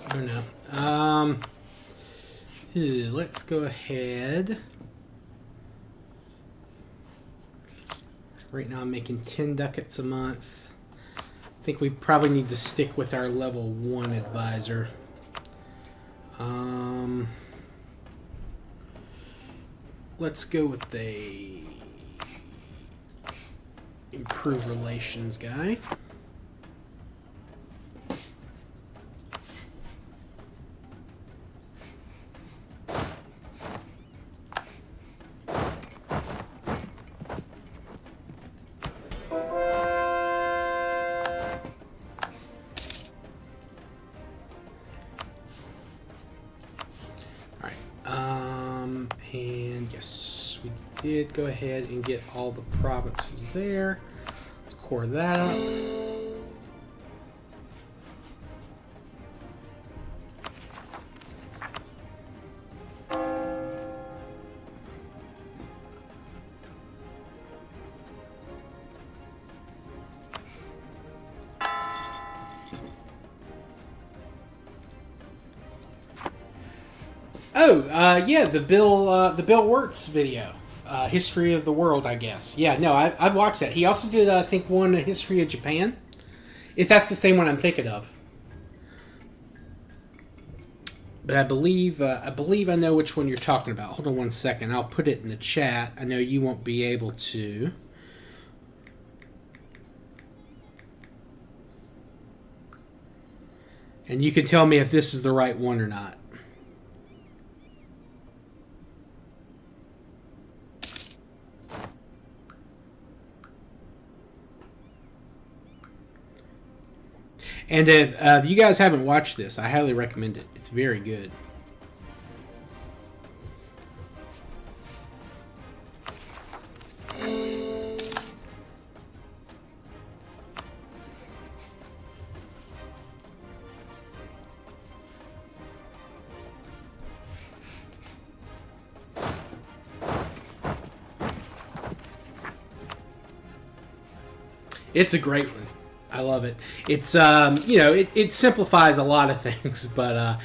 I don't know. Let's go ahead. Right now I'm making 10 ducats a month. I think we probably need to stick with our level 1 advisor. Let's go with the improve relations guy. did go ahead and get all the provinces there. Let's core that up. Oh, yeah, the Bill Wirtz video, History of the World, I guess. Yeah, no, I've watched that. He also did, I think, one History of Japan, if that's the same one I'm thinking of. But I believe I know which one you're talking about. Hold on one second. I'll put it in the chat. I know you won't be able to. And you can tell me if this is the right one or not. And if you guys haven't watched this, I highly recommend it. It's very good. It's a great one. I love it. It's it simplifies a lot of things, but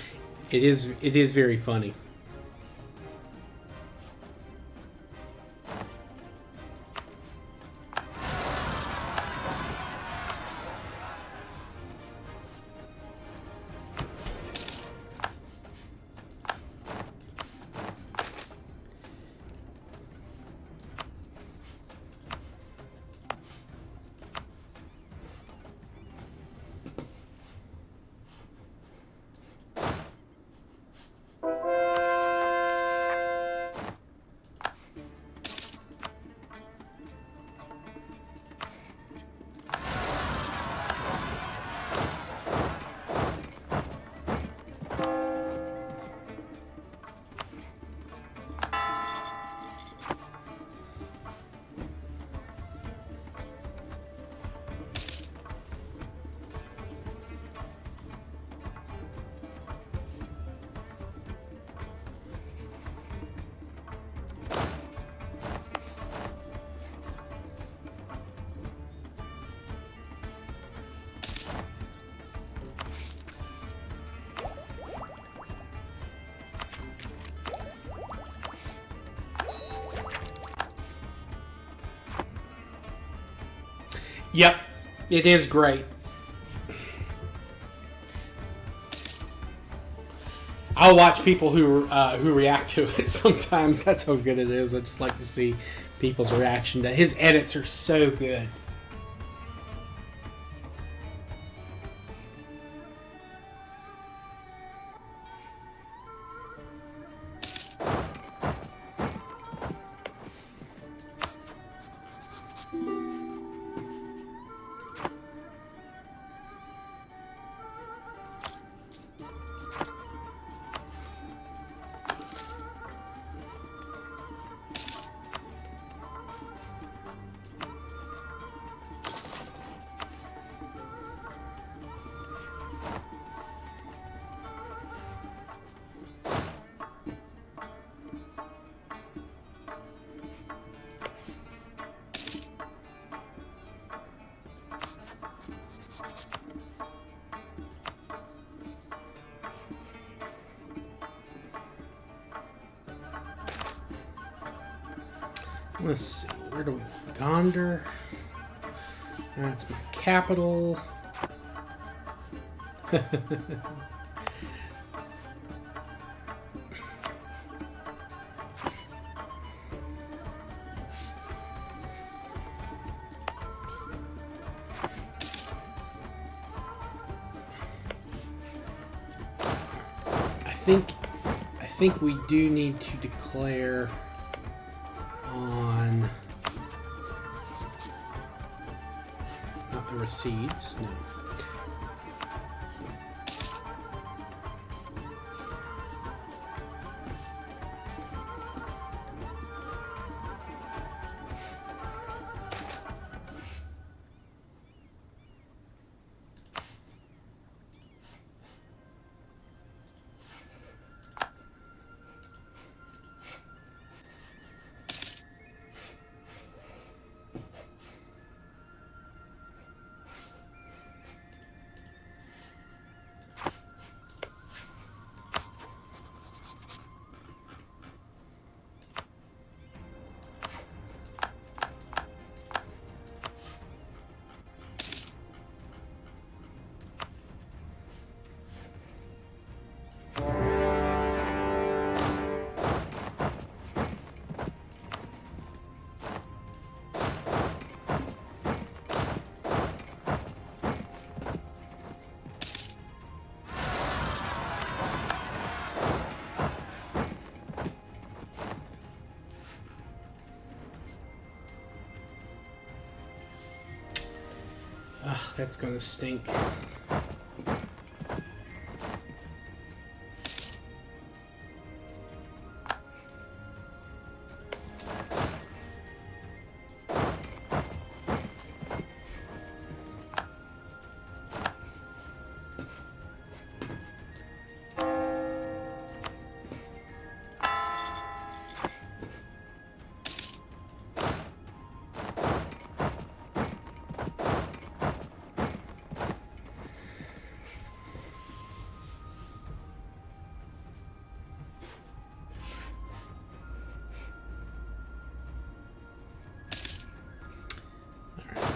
it is very funny. Yep, it is great. I'll watch people who react to it sometimes. That's how good it is. I just like to see people's reaction to it. His edits are so good. Let's see, where do we... Gondar. That's my capital. I think we do need to declare on not the receipts, no. That's gonna stink.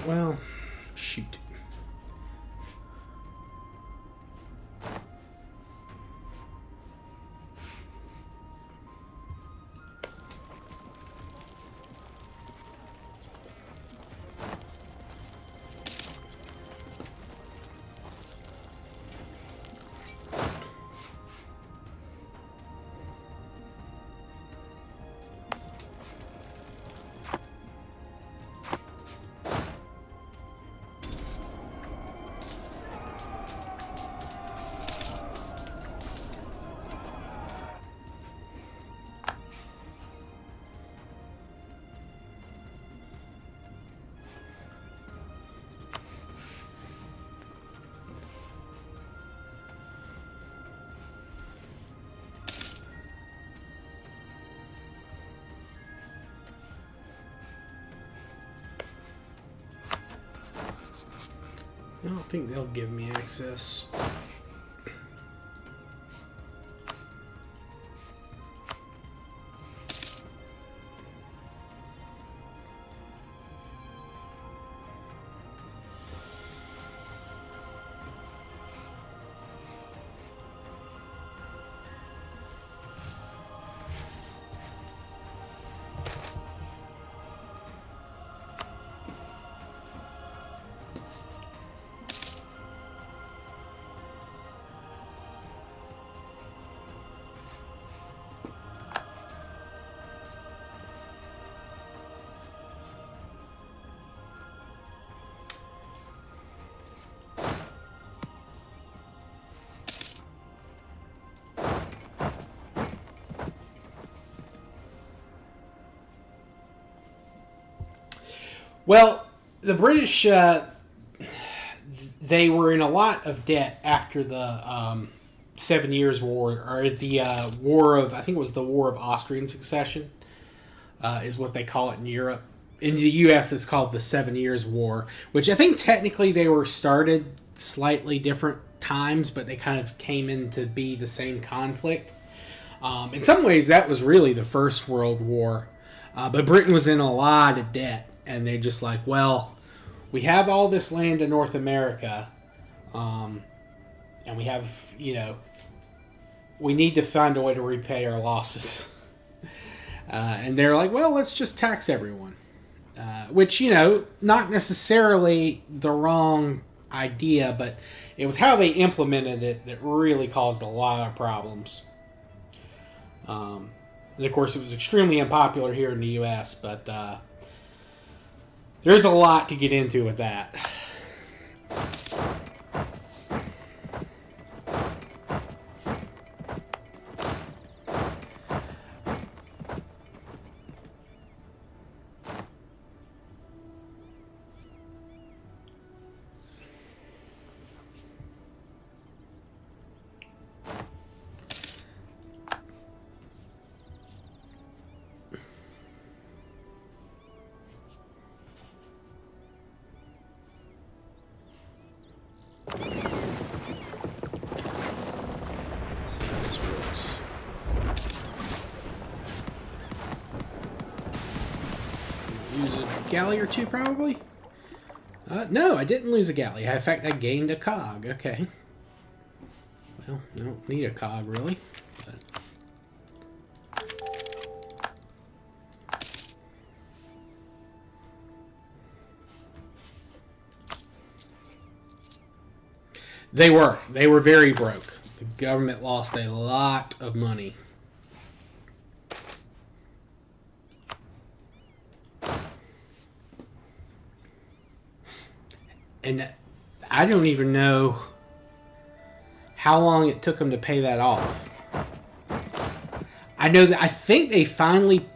Well, shoot. I don't think they'll give me access. Well, the British, they were in a lot of debt after the 7 Years' War, or the War of, I think it was the War of Austrian Succession, is what they call it in Europe. In the U.S., it's called the 7 Years' War, which I think technically they were started slightly different times, but they kind of came in to be the same conflict. In some ways, that was really the First World War, but Britain was in a lot of debt. And they're just like, well, we have all this land in North America, and we have, we need to find a way to repay our losses. And they're like, well, let's just tax everyone. Which, not necessarily the wrong idea, but it was how they implemented it that really caused a lot of problems. And of course, it was extremely unpopular here in the U.S., but there's a lot to get into with that. Lose a galley or two, probably? No, I didn't lose a galley. In fact, I gained a cog. Okay. Well, I don't need a cog, really. But... They were very broke. The government lost a lot of money. And I don't even know how long it took them to pay that off. I know that I think they finally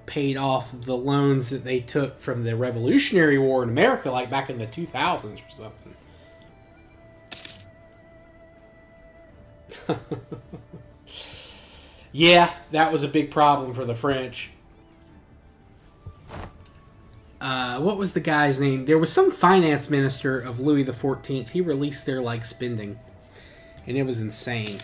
paid off the loans that they took from the Revolutionary War in America, like back in the 2000s or something. Yeah, that was a big problem for the French. What was the guy's name? There was some finance minister of Louis XIV. He released their spending, and it was insane.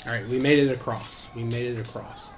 All right, we made it across. We made it across.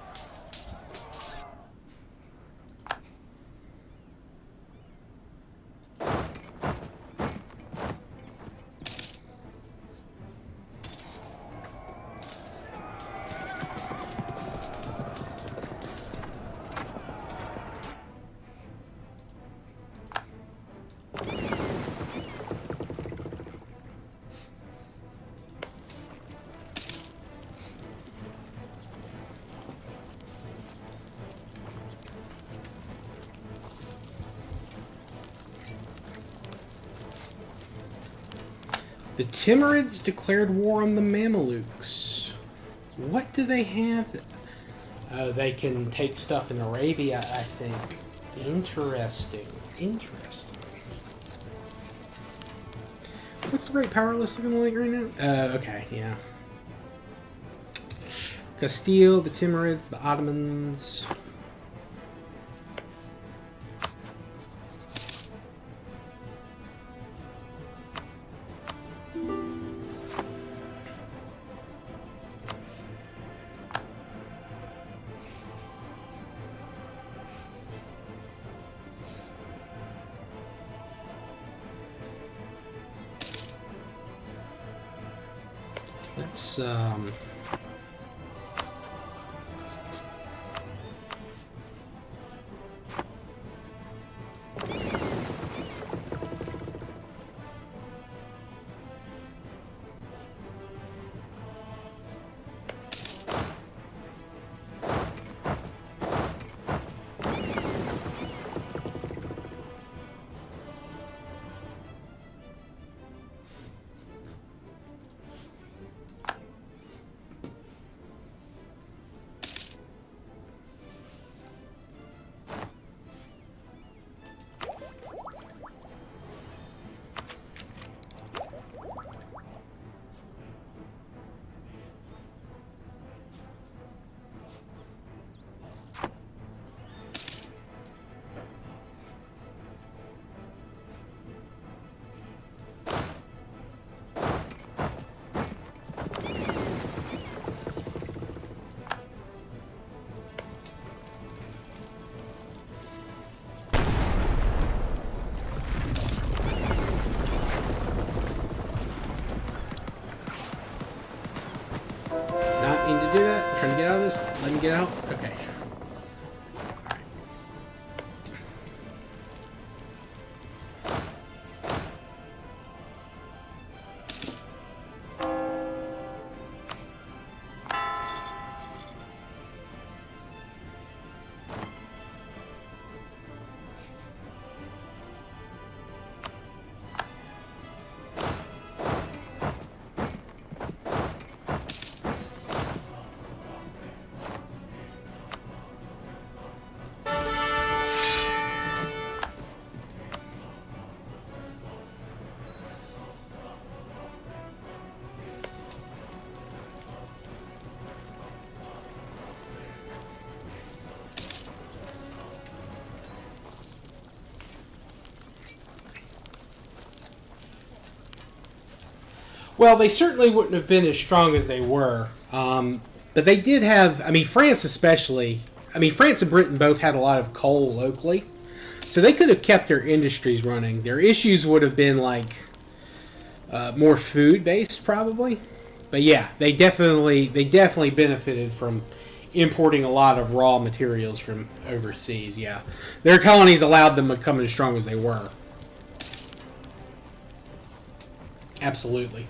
The Timurids declared war on the Mamelukes. What do they have? Oh, they can take stuff in Arabia, I think. Interesting. Interesting. What's the great power list looking like right now? Okay, yeah. Castile, the Timurids, the Ottomans. Let's do that. I'm trying to get out of this. Let me get out. Okay. Well, they certainly wouldn't have been as strong as they were. But they did have, France especially, France and Britain both had a lot of coal locally. So they could have kept their industries running. Their issues would have been like more food based, probably. But yeah, they definitely benefited from importing a lot of raw materials from overseas. Yeah, their colonies allowed them to become as strong as they were. Absolutely.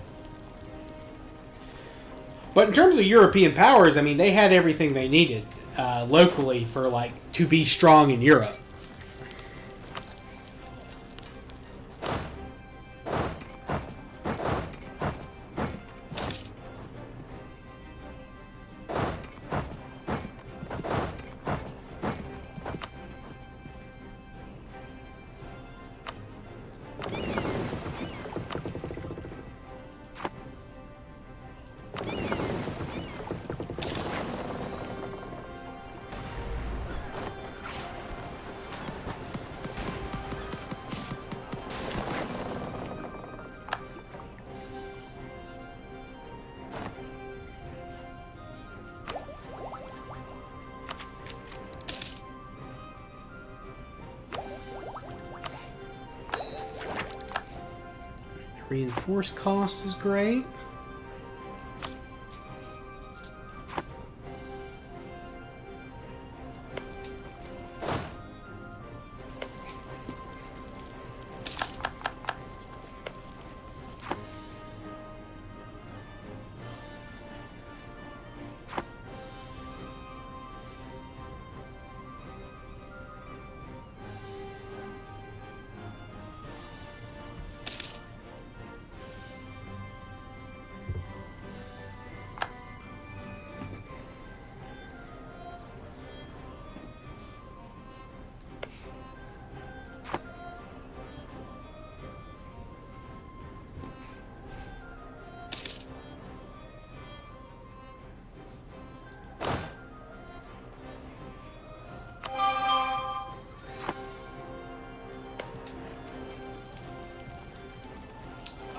But in terms of European powers, I mean, they had everything they needed locally for like to be strong in Europe. Reinforced cost is great.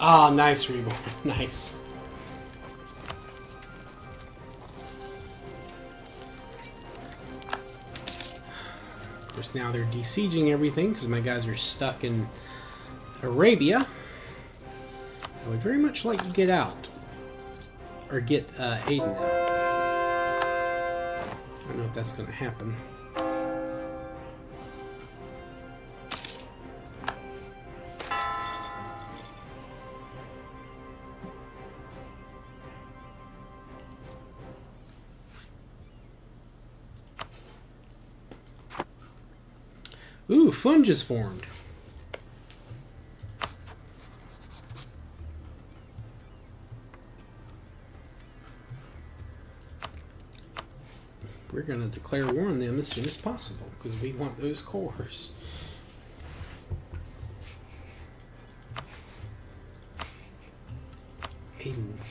Ah, nice, Reborn. Nice. Of course, now they're besieging everything because my guys are stuck in Arabia. I would very much like to get out. Or get Aden out. I don't know if that's going to happen. Ooh, fungus formed. We're going to declare war on them as soon as possible because we want those cores.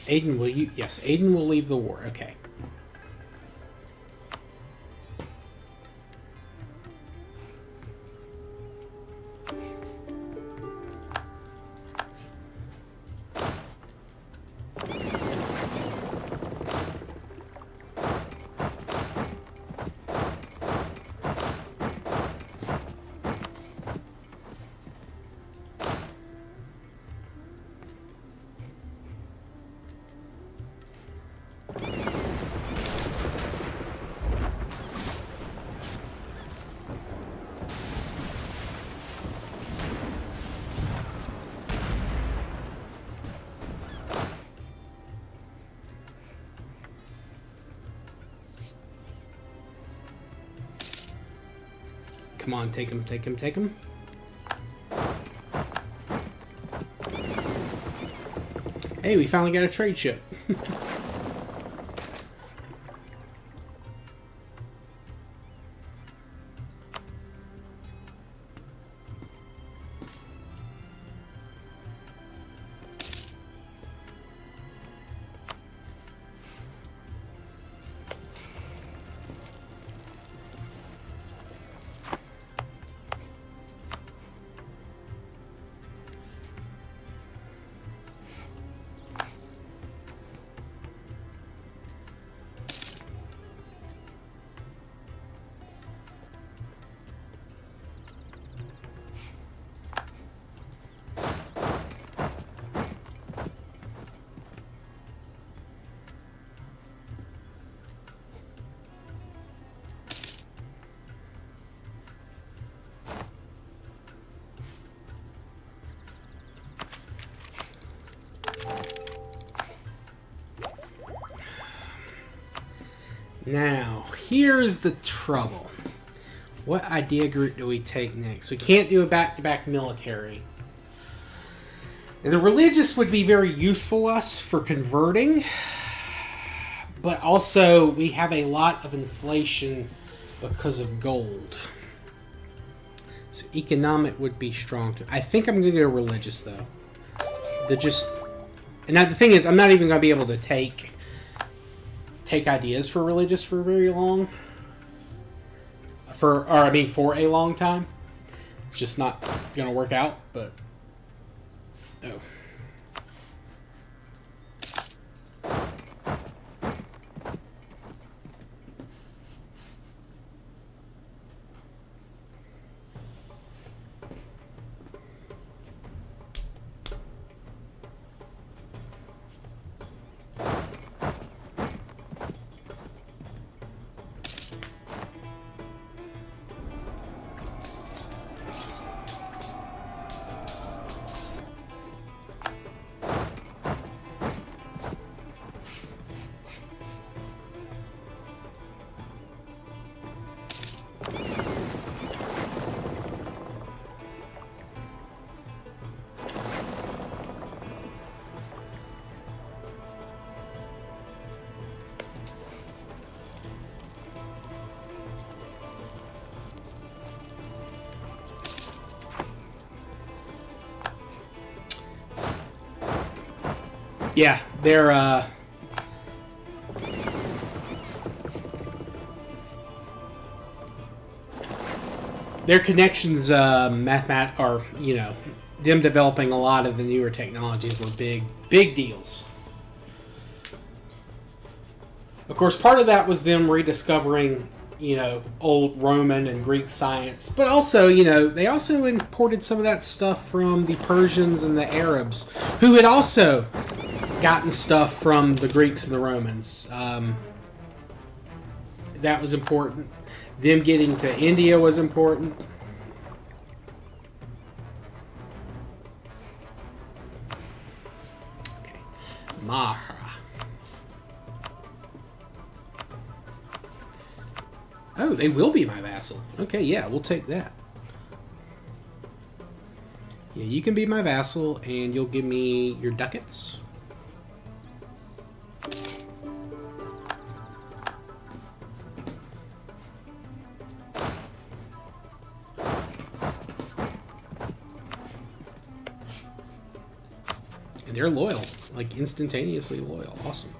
Aden will you? Yes, Aden will leave the war. Okay. Come on, take him, take him, take him. Hey, we finally got a trade ship. Now, here's the trouble. What idea group do we take next? We can't do a back-to-back military. And the religious would be very useful us for converting, but also we have a lot of inflation because of gold. So economic would be strong too. I think I'm going to go religious though. And now the thing is, I'm not even going to be able to take ideas for religious for very long. For a long time. It's just not going to work out, but... Oh. Yeah, their connections, are, you know, them developing a lot of the newer technologies were big deals. Of course, part of that was them rediscovering, you know, old Roman and Greek science, but also, you know, they also imported some of that stuff from the Persians and the Arabs, who had also gotten stuff from the Greeks and the Romans. That was important. Them getting to India was important. Okay. Mahra. Oh, they will be my vassal. Okay, yeah, we'll take that. Yeah, you can be my vassal, and you'll give me your ducats. And they're loyal, like instantaneously loyal. Awesome.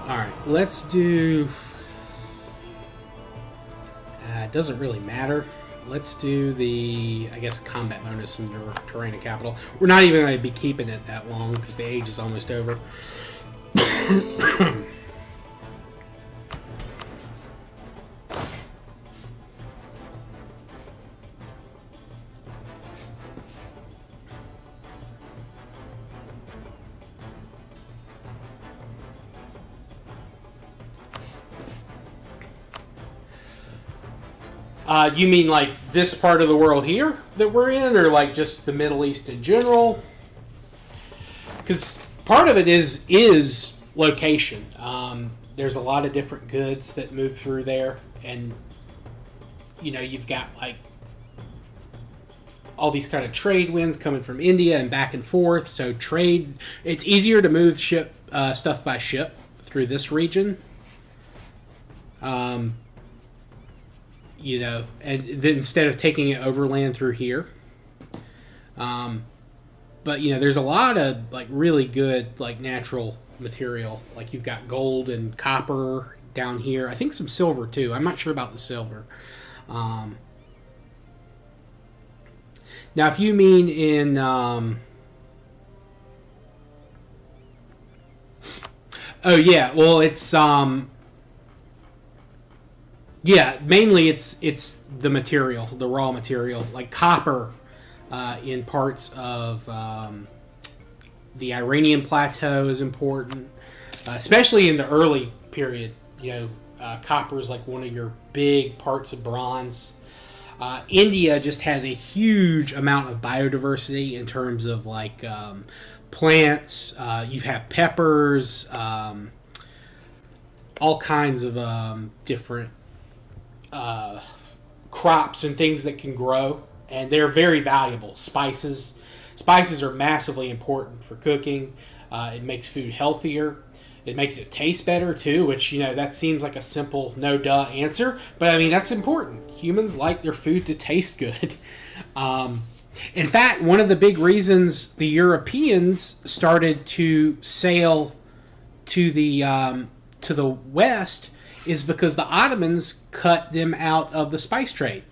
Alright, let's do... it doesn't really matter. Let's do the, I guess, combat bonus in your terrain and capital. We're not even going to be keeping it that long because the age is almost over. You mean like this part of the world here that we're in, or like just the Middle East in general? Because part of it is location. There's a lot of different goods that move through there, and you know, you've got like all these kind of trade winds coming from India and back and forth. So trade, it's easier to move stuff by ship through this region. You know, and then instead of taking it overland through here. But, you know, there's a lot of, like, really good, like, natural material. Like, you've got gold and copper down here. I think some silver, too. I'm not sure about the silver. Now, if you mean in oh yeah, well it's yeah, mainly it's the material, the raw material, like copper in parts of the Iranian plateau is important, especially in the early period. Copper is like one of your big parts of bronze. India just has a huge amount of biodiversity in terms of like plants. You have peppers, all kinds of different crops and things that can grow, and they're very valuable. Spices are massively important for cooking. It makes food healthier. It makes it taste better too, which that seems like a simple no duh answer, but I mean that's important. Humans like their food to taste good. In fact, one of the big reasons the Europeans started to sail to the west is because the Ottomans cut them out of the spice trade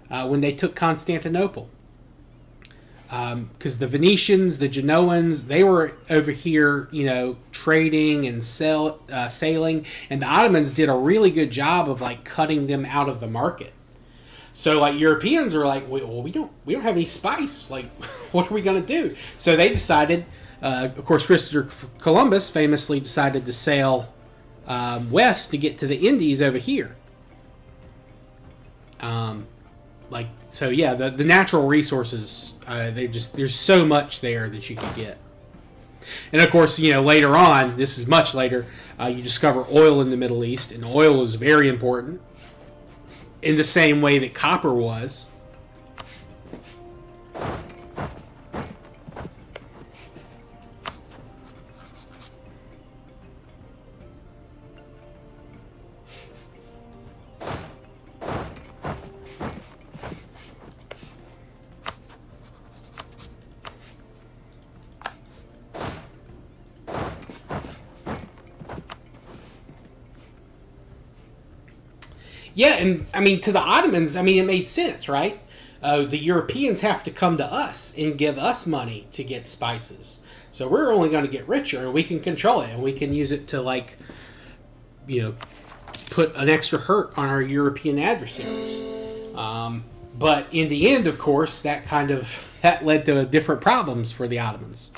when they took Constantinople. Because the Venetians, the Genoans, they were over here, trading and sailing, and the Ottomans did a really good job of like cutting them out of the market. So like Europeans are like, well, we don't have any spice. Like, what are we gonna do? So they decided, of course, Christopher Columbus famously decided to sail west to get to the Indies over here. So yeah, the natural resources, there's so much there that you can get. And of course, later on, this is much later, you discover oil in the Middle East, and oil is very important in the same way that copper was. Yeah, and I mean, to the Ottomans, I mean, it made sense, right? The Europeans have to come to us and give us money to get spices. So we're only going to get richer, and we can control it, and we can use it to, like, put an extra hurt on our European adversaries. But in the end, of course, that led to different problems for the Ottomans.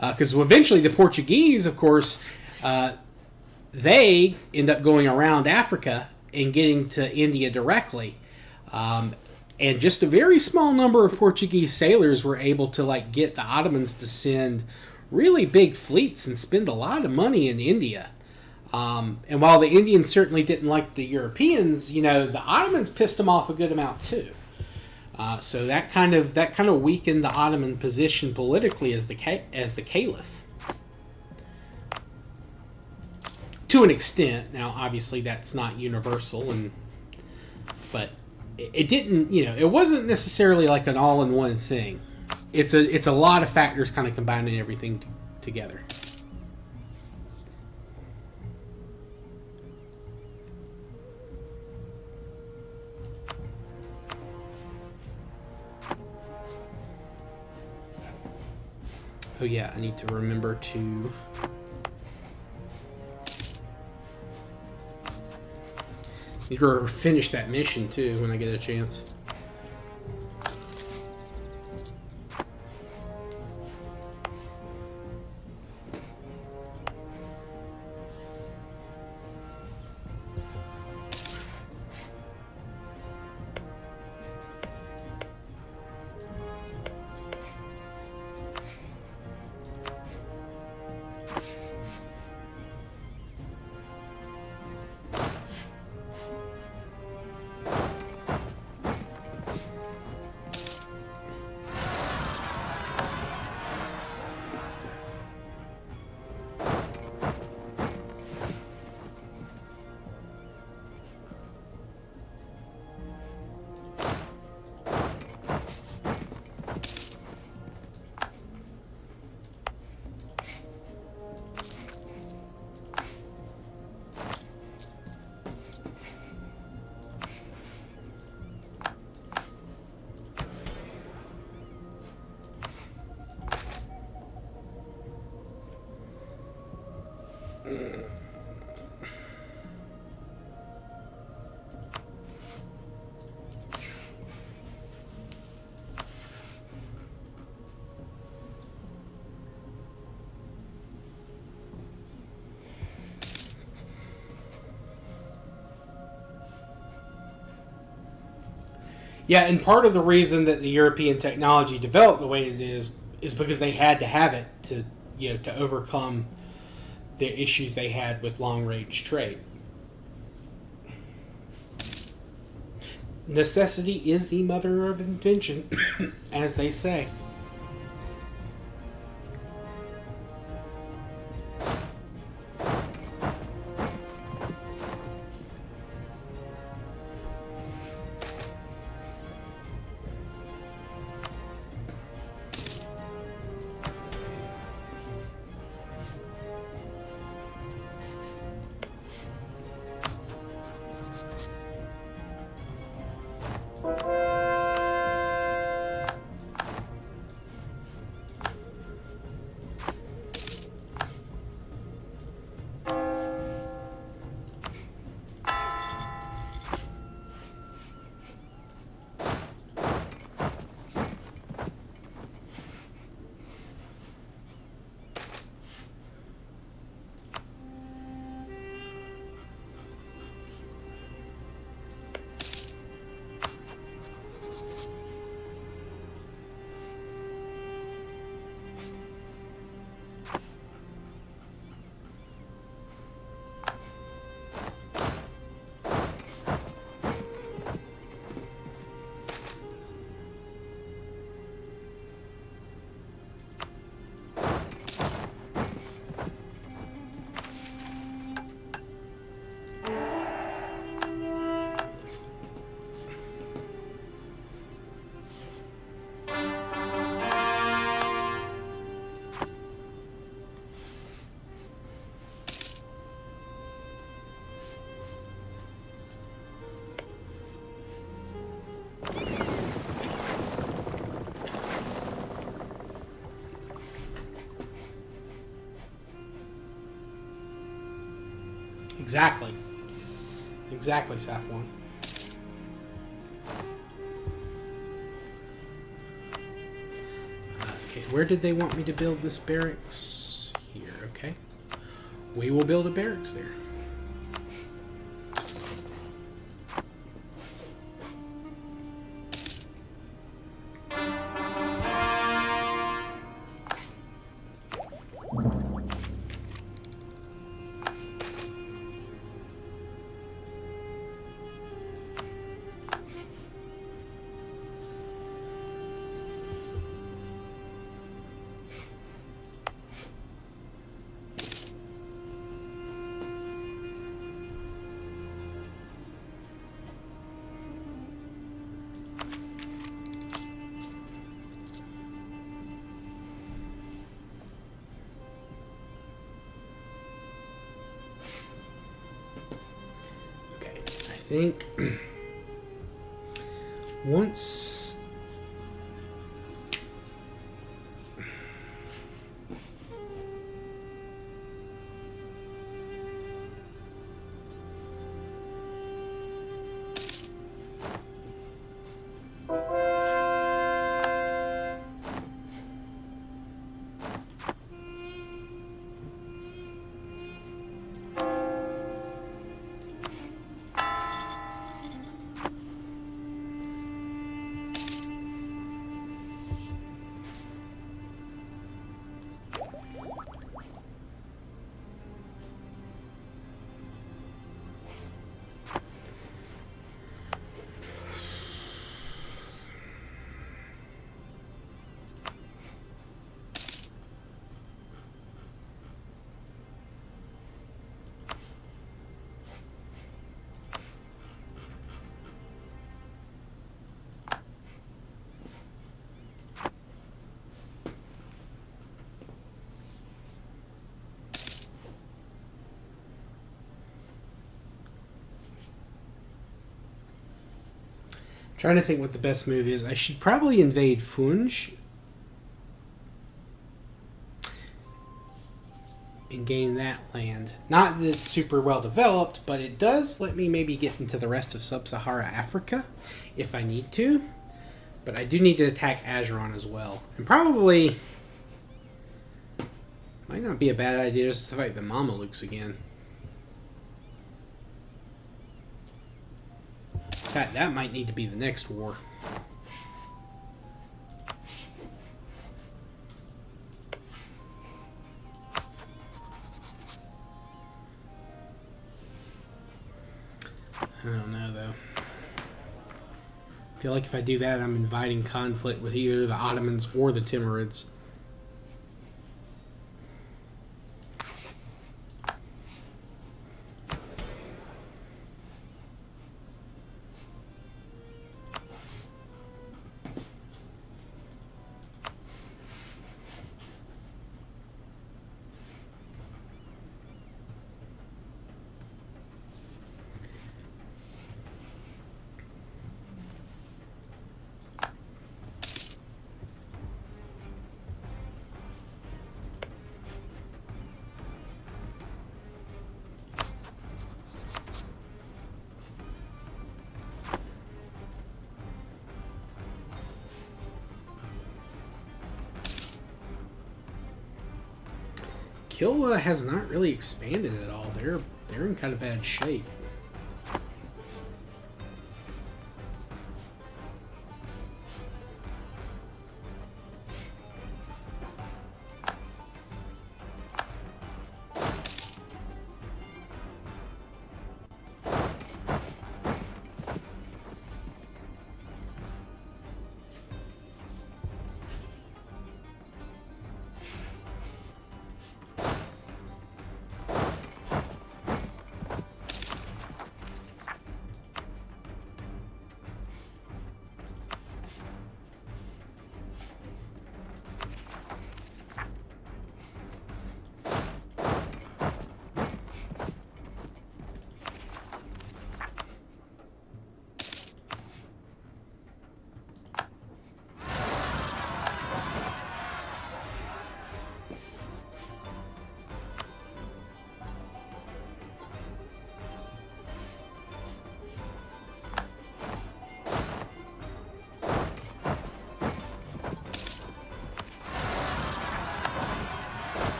Because eventually the Portuguese, of course, they end up going around Africa and getting to India directly. And just a very small number of Portuguese sailors were able to get the Ottomans to send really big fleets and spend a lot of money in India. And while the Indians certainly didn't like the Europeans, the Ottomans pissed them off a good amount too. So that kind of weakened the Ottoman position politically as the caliph. To an extent. Now, obviously, that's not universal, but it didn't. It wasn't necessarily like an all-in-one thing. It's a lot of factors kind of combining everything together. Oh yeah, I need to remember to. Need to finish that mission too when I get a chance. Yeah, and part of the reason that the European technology developed the way it is because they had to have it to to overcome the issues they had with long range trade. Necessity is the mother of invention, as they say. Exactly. Exactly, Safwan. Okay, where did they want me to build this barracks? Here, okay. We will build a barracks there. I think once trying to think what the best move is. I should probably invade Funj and gain that land. Not that it's super well developed, but it does let me maybe get into the rest of Sub-Sahara Africa if I need to. But I do need to attack Azeron as well. And probably might not be a bad idea just to fight the Mamelukes again. fact, that might need to be the next war. I don't know, though. I feel like if I do that, I'm inviting conflict with either the Ottomans or the Timurids. Kilwa has not really expanded at all. They're in kind of bad shape.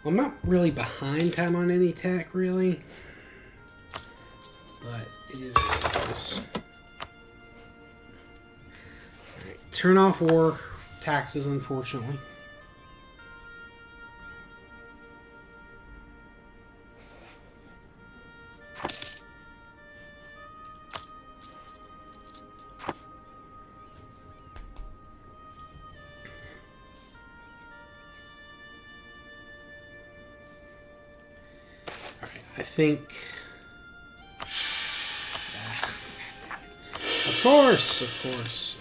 Well, I'm not really behind time on any attack, really. But it is close. Alright, turn off war taxes, unfortunately. I think... Of course.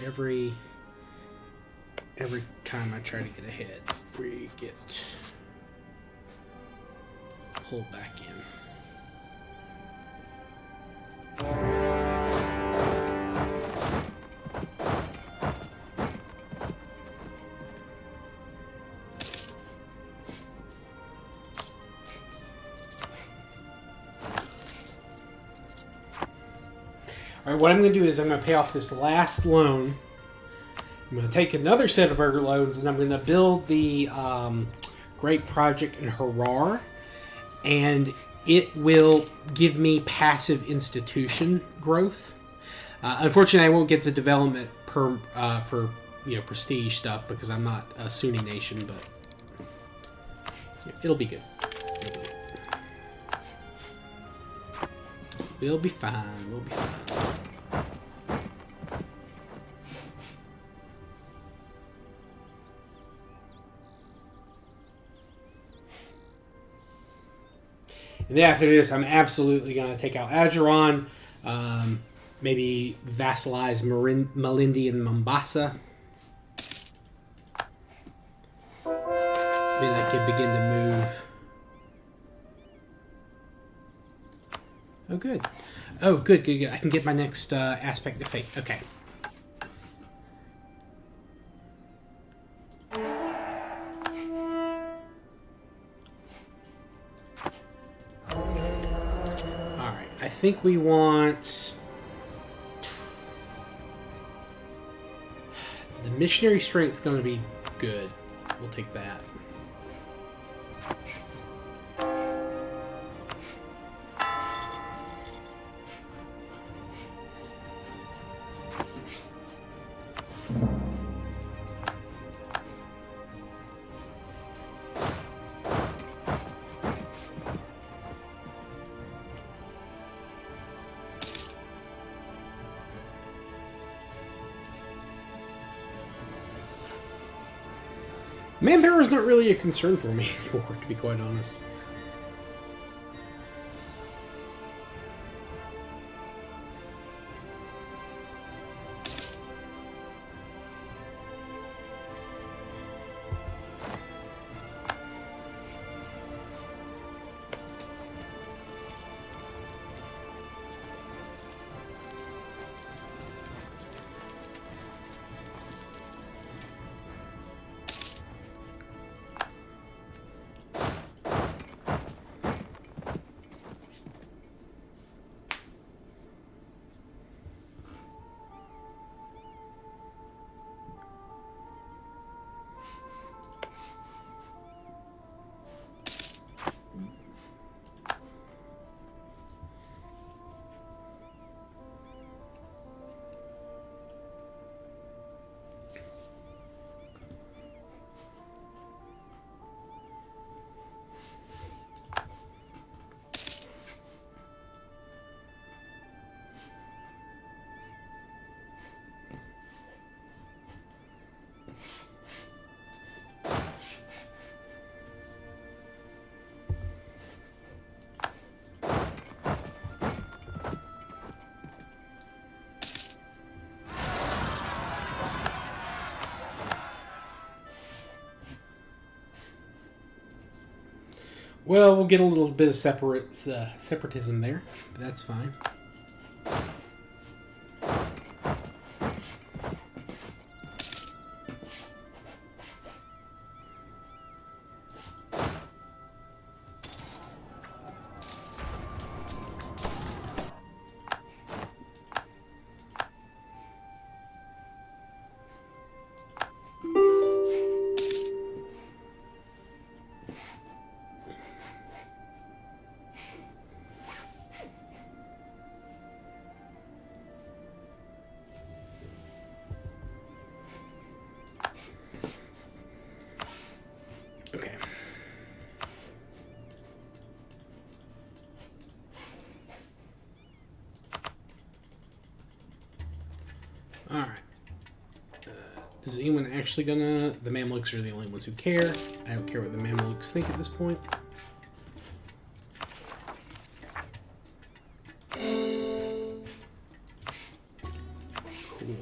Every time I try to get ahead, we get pulled back in. All right, what I'm going to do is I'm going to pay off this last loan. I'm going to take another set of burger loans, and I'm going to build the Great Project in Harar, and it will give me passive institution growth. Unfortunately, I won't get the development for prestige stuff because I'm not a Sunni nation, but it'll be good. We'll be fine. We'll be fine. And then after this, I'm absolutely going to take out Ajuran. Maybe vassalize Malindi and Mombasa. Then I can begin to move. Oh, good. Oh, good, good, good. I can get my next aspect of fate. Okay. Alright, I think we want... The missionary strength is going to be good. We'll take that. Manpower is not really a concern for me anymore, to be quite honest. Well, we'll get a little bit of separatism there, but that's fine. Okay. All right. Is anyone actually gonna... The Mamelukes are the only ones who care. I don't care what the Mamelukes think at this point. Cool.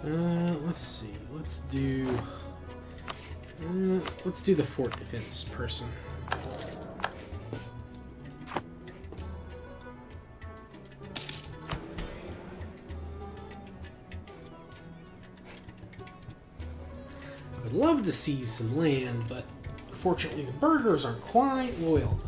Let's see. Let's do the fort defense person. I would love to seize some land, but unfortunately the burghers aren't quite loyal enough.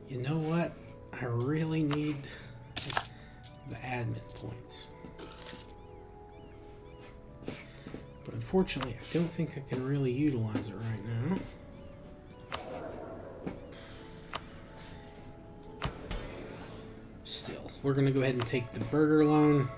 You know what? I really need the admin points. But unfortunately, I don't think I can really utilize it right now. Still, we're going to go ahead and take the burger loan.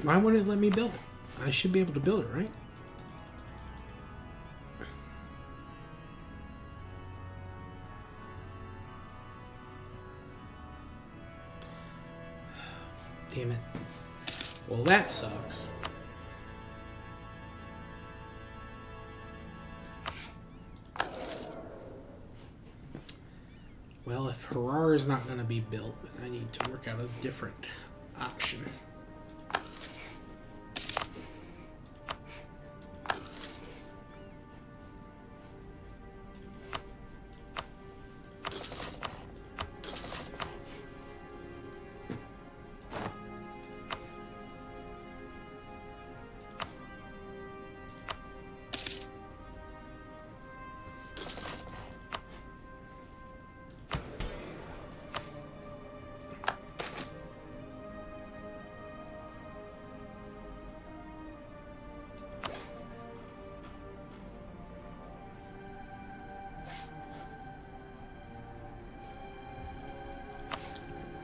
Why wouldn't it let me build it? I should be able to build it, right? Damn it. Well, that sucks. Well, if Harar is not going to be built, then I need to work out a different option.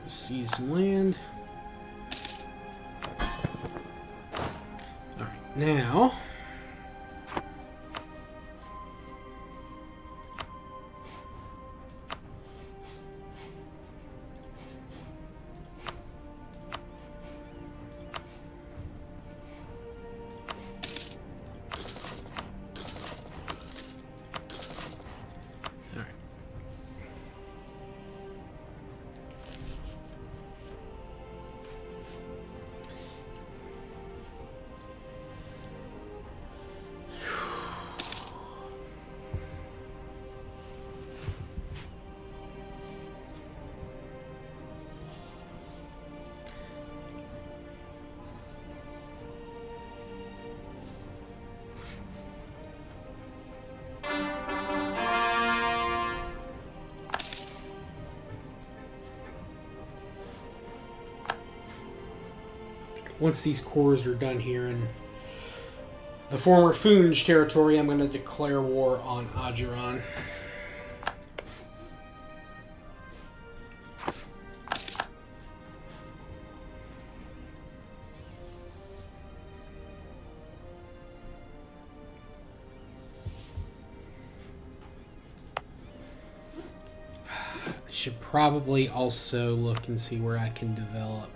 Seize some land. Alright, now once these cores are done here in the former Funj territory, I'm going to declare war on Ajuran. I should probably also look and see where I can develop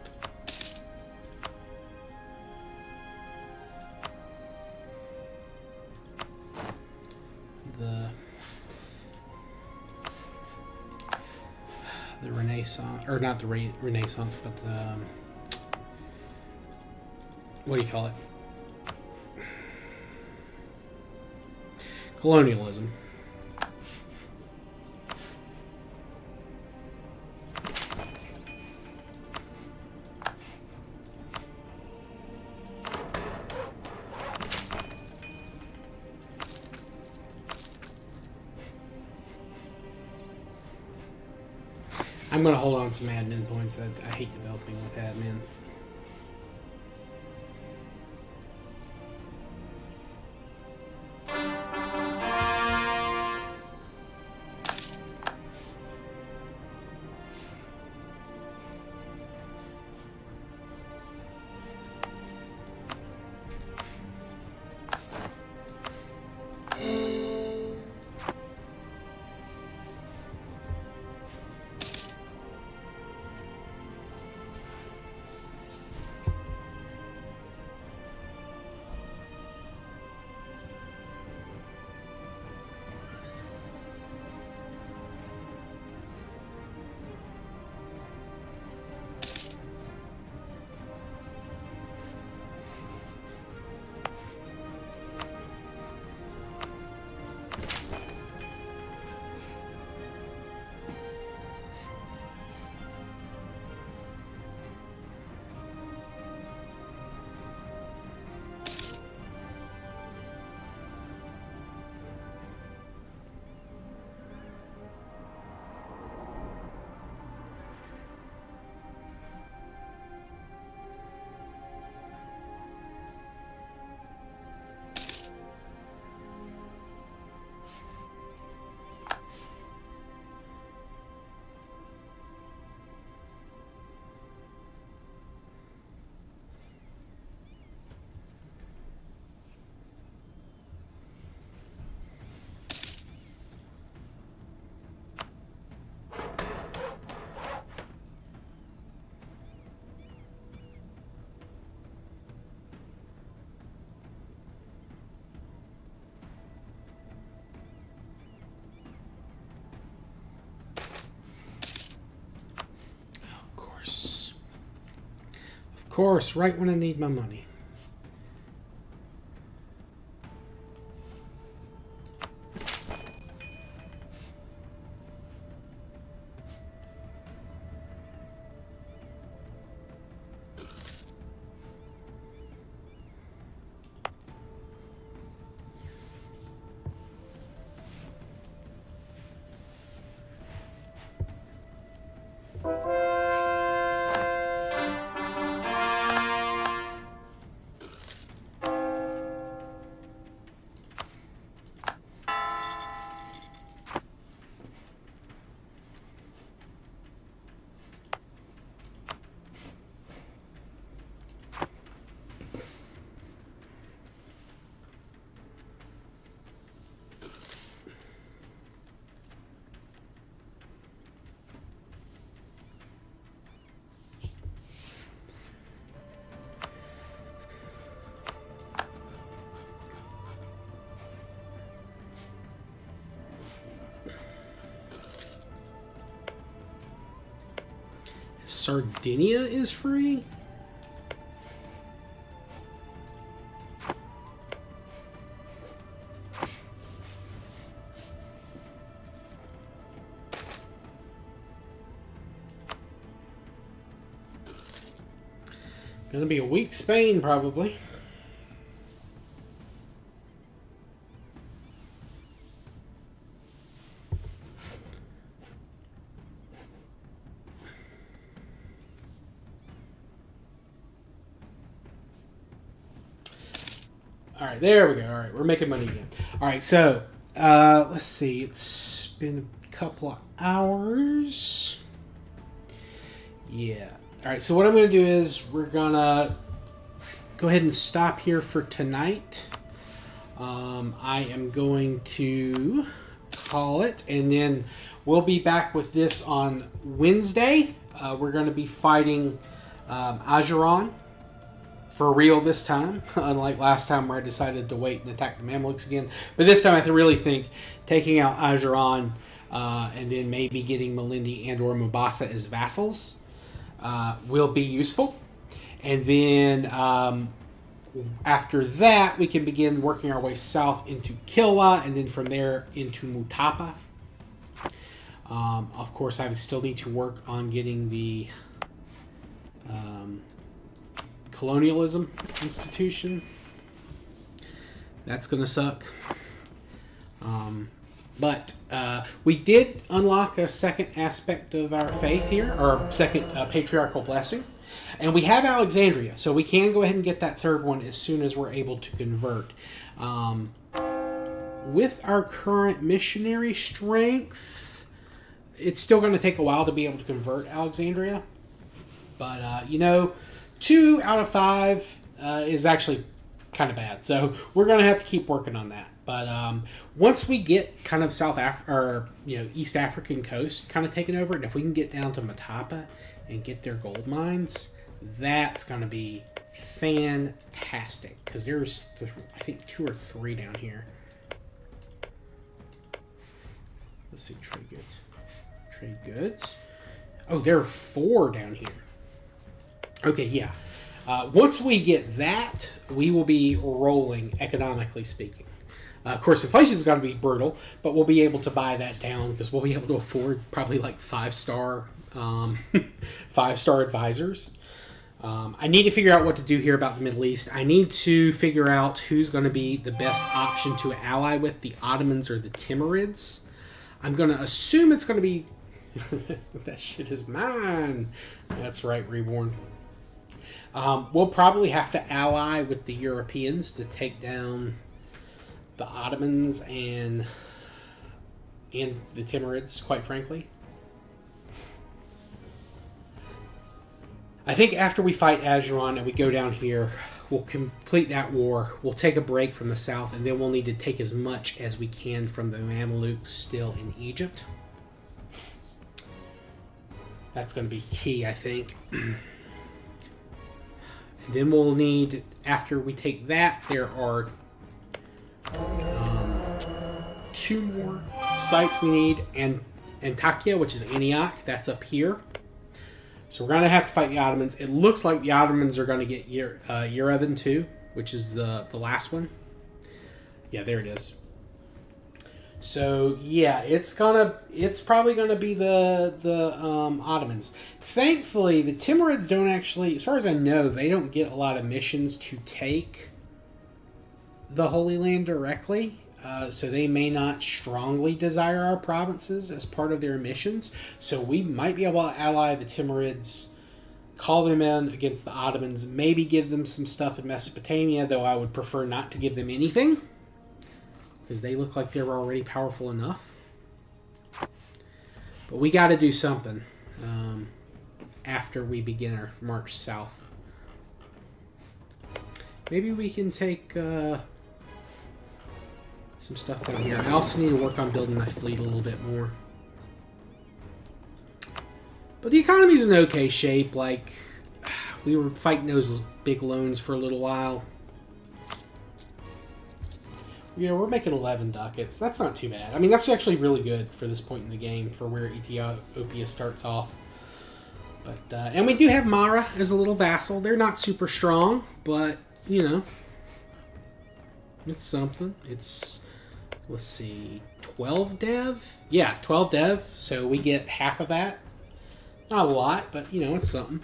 the Renaissance, or not the Renaissance, but the what do you call it? Colonialism. I'm going to hold on some admin points. I hate developing with admin. Of course, right when I need my money. Sardinia is free? Gonna be a weak Spain, probably. All right, there we go. All right, we're making money again. All right, so let's see. It's been a couple of hours. Yeah. All right, so what I'm going to do is we're going to go ahead and stop here for tonight. I am going to call it, and then we'll be back with this on Wednesday. We're going to be fighting Ajuran for real this time, unlike last time where I decided to wait and attack the Mamelukes again. But this time I really think taking out Ajuran and then maybe getting Malindi and or Mombasa as vassals will be useful. And then after that, we can begin working our way south into Kilwa, and then from there into Mutapa. Of course, I still need to work on getting the colonialism institution. That's going to suck. But we did unlock a second aspect of our faith here, or second patriarchal blessing. And we have Alexandria, so we can go ahead and get that third one as soon as we're able to convert. With our current missionary strength, it's still going to take a while to be able to convert Alexandria. But, 2 out of 5 is actually kind of bad. So we're going to have to keep working on that. But once we get kind of East African coast kind of taken over, and if we can get down to Mutapa and get their gold mines, that's going to be fantastic. Because there's, I think, 2 or 3 down here. Let's see, trade goods. Trade goods. Oh, there are 4 down here. Okay, yeah. Once we get that, we will be rolling, economically speaking. Of course, inflation is going to be brutal, but we'll be able to buy that down because we'll be able to afford probably like 5-star advisors. I need to figure out what to do here about the Middle East. I need to figure out who's going to be the best option to ally with, the Ottomans or the Timurids. I'm going to assume it's going to be... that shit is mine. That's right, Reborn. We'll probably have to ally with the Europeans to take down the Ottomans and the Timurids, quite frankly. I think after we fight Ajuran and we go down here, we'll complete that war. We'll take a break from the south, and then we'll need to take as much as we can from the Mamelukes still in Egypt. That's going to be key, I think. Then we'll need, after we take that, there are 2 more sites we need. And Antakya, which is Antioch, that's up here. So we're going to have to fight the Ottomans. It looks like the Ottomans are going to get Yerevan too, which is the last one. Yeah, there it is. So yeah, it's probably gonna be the Ottomans. Thankfully, the Timurids don't actually, as far as I know, they don't get a lot of missions to take the Holy Land directly. So they may not strongly desire our provinces as part of their missions. So we might be able to ally the Timurids, call them in against the Ottomans, maybe give them some stuff in Mesopotamia, though I would prefer not to give them anything, because they look like they're already powerful enough. But we got to do something after we begin our march south. Maybe we can take some stuff down here. I also need to work on building my fleet a little bit more. But the economy's in okay shape. Like, we were fighting those big loans for a little while. Yeah, we're making 11 ducats. That's not too bad. I mean, that's actually really good for this point in the game, for where Ethiopia starts off. But and we do have Mara as a little vassal. They're not super strong, but, it's something. It's, let's see, 12 dev? Yeah, 12 dev, so we get half of that. Not a lot, but, it's something.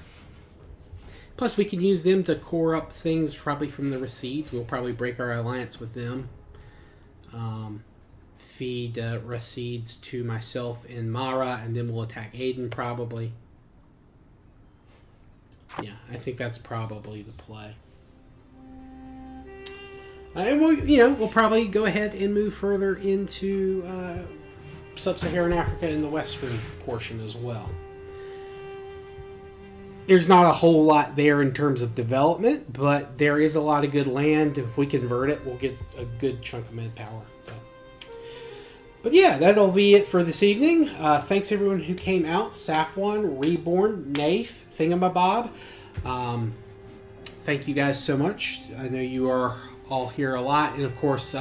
Plus, we can use them to core up things probably from the Rasids. We'll probably break our alliance with them. Feed Rasids to myself in Mara, and then we'll attack Aden probably. Yeah, I think that's probably the play. And we'll probably go ahead and move further into sub-Saharan Africa and the western portion as well. There's not a whole lot there in terms of development, but there is a lot of good land. If we convert it, we'll get a good chunk of med power. But yeah, that'll be it for this evening. Thanks everyone who came out. Safwan, Reborn, Nath, Thingamabob. Thank you guys so much. I know you are all here a lot. And of course,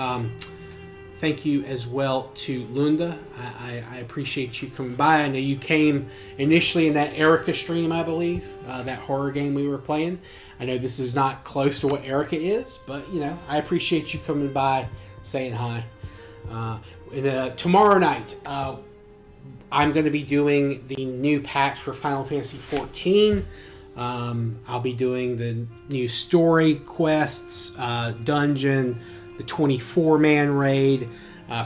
thank you as well to Lunda. I appreciate you coming by. I know you came initially in that Erica stream, I believe, that horror game we were playing. I know this is not close to what Erica is, but I appreciate you coming by, saying hi. Tomorrow night, I'm going to be doing the new patch for Final Fantasy XIV. I'll be doing the new story quests, dungeon, the 24-man raid.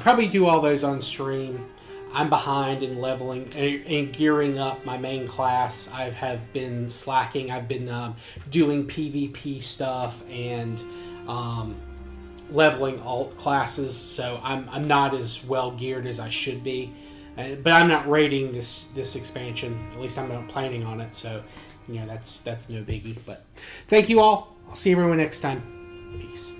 Probably do all those on stream. I'm behind in leveling and gearing up my main class. I have been slacking. I've been doing PvP stuff and leveling alt classes, so I'm not as well geared as I should be. But I'm not raiding this expansion. At least I'm not planning on it. So that's no biggie. But thank you all. I'll see everyone next time. Peace.